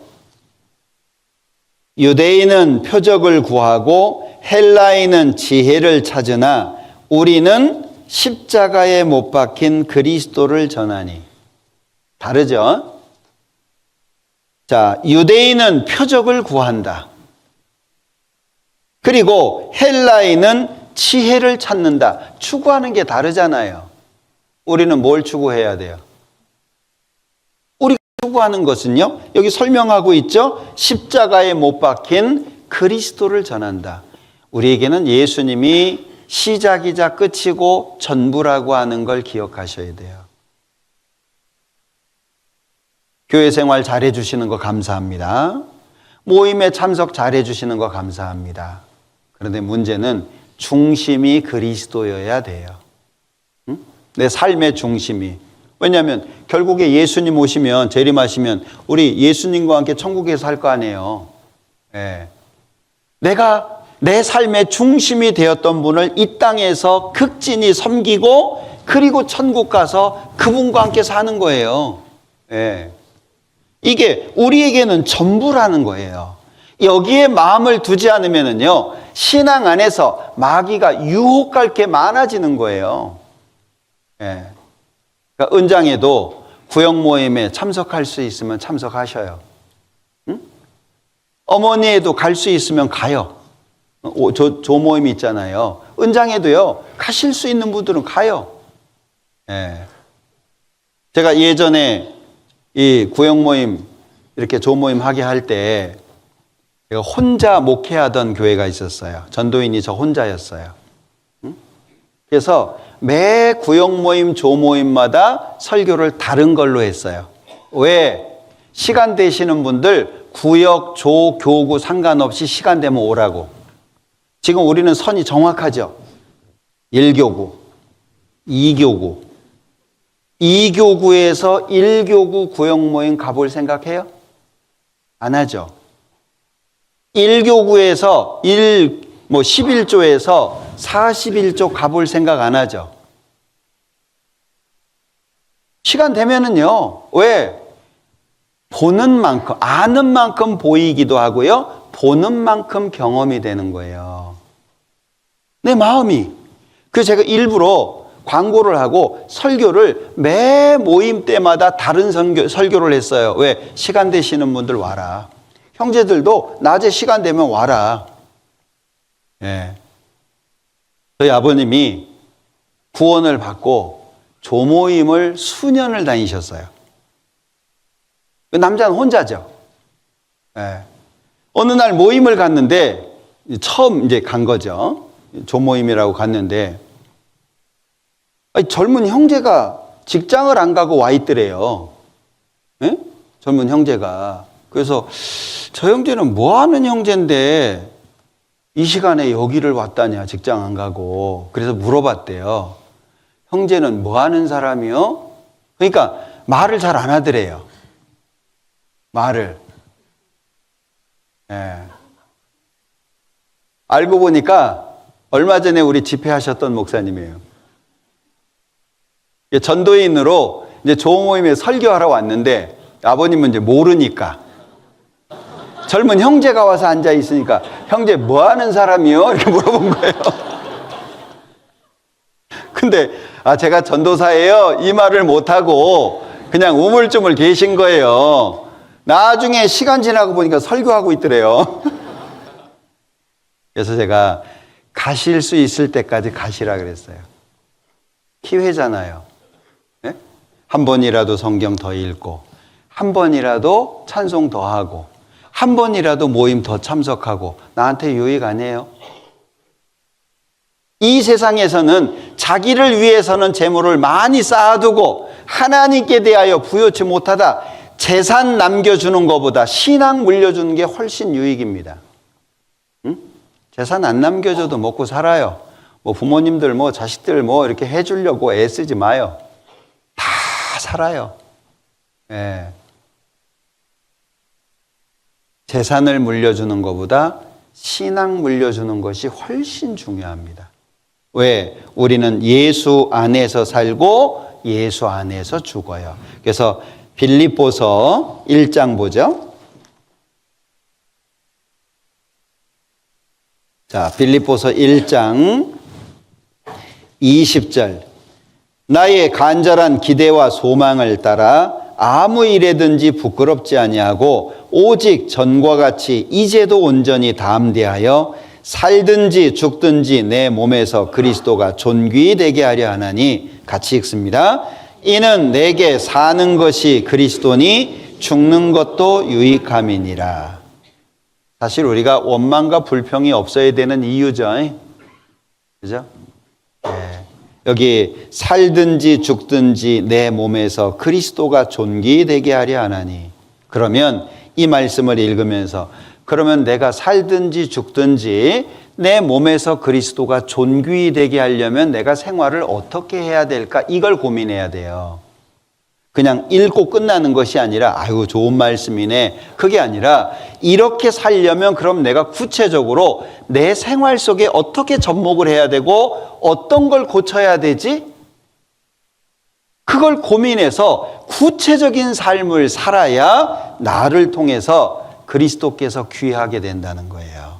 유대인은 표적을 구하고 헬라인은 지혜를 찾으나 우리는 십자가에 못 박힌 그리스도를 전하니. 다르죠? 자, 유대인은 표적을 구한다. 그리고 헬라인은 지혜를 찾는다. 추구하는 게 다르잖아요. 우리는 뭘 추구해야 돼요? 우리가 추구하는 것은요, 여기 설명하고 있죠? 십자가에 못 박힌 그리스도를 전한다. 우리에게는 예수님이 시작이자 끝이고 전부라고 하는 걸 기억하셔야 돼요. 교회 생활 잘해 주시는 거 감사합니다. 모임에 참석 잘해 주시는 거 감사합니다. 그런데 문제는 중심이 그리스도여야 돼요. 응? 내 삶의 중심이. 왜냐하면 결국에 예수님 오시면, 재림하시면 우리 예수님과 함께 천국에 살 거 아니에요. 예. 내가 내 삶의 중심이 되었던 분을 이 땅에서 극진히 섬기고 그리고 천국 가서 그분과 함께 사는 거예요. 예. 이게 우리에게는 전부라는 거예요. 여기에 마음을 두지 않으면은요, 신앙 안에서 마귀가 유혹할 게 많아지는 거예요. 예. 그러니까 은장에도 구역 모임에 참석할 수 있으면 참석하셔요. 응? 어머니에도 갈 수 있으면 가요. 조모임이 있잖아요. 은장에도요, 가실 수 있는 분들은 가요. 예. 제가 예전에 이 구역 모임, 이렇게 조모임 하게 할 때, 제가 혼자 목회하던 교회가 있었어요. 전도인이 저 혼자였어요. 그래서 매 구역 모임, 조모임마다 설교를 다른 걸로 했어요. 왜? 시간 되시는 분들 구역, 조, 교구 상관없이 시간 되면 오라고. 지금 우리는 선이 정확하죠. 1교구, 2교구. 2교구에서 1교구 구역 모임 가볼 생각해요? 안 하죠. 1교구에서 11조에서 41조 가볼 생각 안 하죠. 시간 되면은요, 왜? 보는 만큼, 아는 만큼 보이기도 하고요, 보는 만큼 경험이 되는 거예요. 내 마음이. 그래서 제가 일부러 광고를 하고 설교를 매 모임 때마다 다른 설교를 했어요. 왜? 시간 되시는 분들 와라. 형제들도 낮에 시간 되면 와라. 예. 저희 아버님이 구원을 받고 조모임을 수년을 다니셨어요. 그 남자는 혼자죠. 예. 어느 날 모임을 갔는데, 처음 이제 간 거죠. 조모임이라고 갔는데, 젊은 형제가 직장을 안 가고 와 있더래요. 예? 젊은 형제가. 그래서 저 형제는 뭐 하는 형제인데 이 시간에 여기를 왔다냐, 직장 안 가고. 그래서 물어봤대요. 형제는 뭐 하는 사람이요? 그러니까 말을 잘 안 하더래요. 말을. 예. 알고 보니까 얼마 전에 우리 집회하셨던 목사님이에요. 전도인으로 이제 조모임에 설교하러 왔는데 아버님은 이제 모르니까 젊은 형제가 와서 앉아 있으니까 형제 뭐 하는 사람이요? 이렇게 물어본 거예요. 근데 제가 전도사예요. 이 말을 못하고 그냥 우물쭈물 계신 거예요. 나중에 시간 지나고 보니까 설교하고 있더래요. 그래서 제가 가실 수 있을 때까지 가시라 그랬어요. 기회잖아요. 네? 한 번이라도 성경 더 읽고, 한 번이라도 찬송 더 하고, 한 번이라도 모임 더 참석하고, 나한테 유익 아니에요? 이 세상에서는 자기를 위해서는 재물을 많이 쌓아두고 하나님께 대하여 부여치 못하다 재산 남겨주는 것보다 신앙 물려주는 게 훨씬 유익입니다. 응? 재산 안 남겨줘도 먹고 살아요. 뭐 부모님들 뭐 자식들 뭐 이렇게 해주려고 애쓰지 마요. 다 살아요. 예. 재산을 물려주는 것보다 신앙 물려주는 것이 훨씬 중요합니다. 왜? 우리는 예수 안에서 살고 예수 안에서 죽어요. 그래서 빌립보서 1장 보죠. 자, 빌립보서 1장 20절. 나의 간절한 기대와 소망을 따라 아무 일에든지 부끄럽지 아니하고 오직 전과 같이 이제도 온전히 담대하여 살든지 죽든지 내 몸에서 그리스도가 존귀히 되게 하려 하나니, 같이 읽습니다. 이는 내게 사는 것이 그리스도니 죽는 것도 유익함이니라. 사실 우리가 원망과 불평이 없어야 되는 이유죠. 그죠? 네. 여기 살든지 죽든지 내 몸에서 그리스도가 존귀히 되게 하려 하나니. 그러면 이 말씀을 읽으면서 그러면 내가 살든지 죽든지 내 몸에서 그리스도가 존귀히 되게 하려면 내가 생활을 어떻게 해야 될까? 이걸 고민해야 돼요. 그냥 읽고 끝나는 것이 아니라 아유 좋은 말씀이네. 그게 아니라 이렇게 살려면 그럼 내가 구체적으로 내 생활 속에 어떻게 접목을 해야 되고 어떤 걸 고쳐야 되지? 그걸 고민해서 구체적인 삶을 살아야 나를 통해서 그리스도께서 귀하게 된다는 거예요.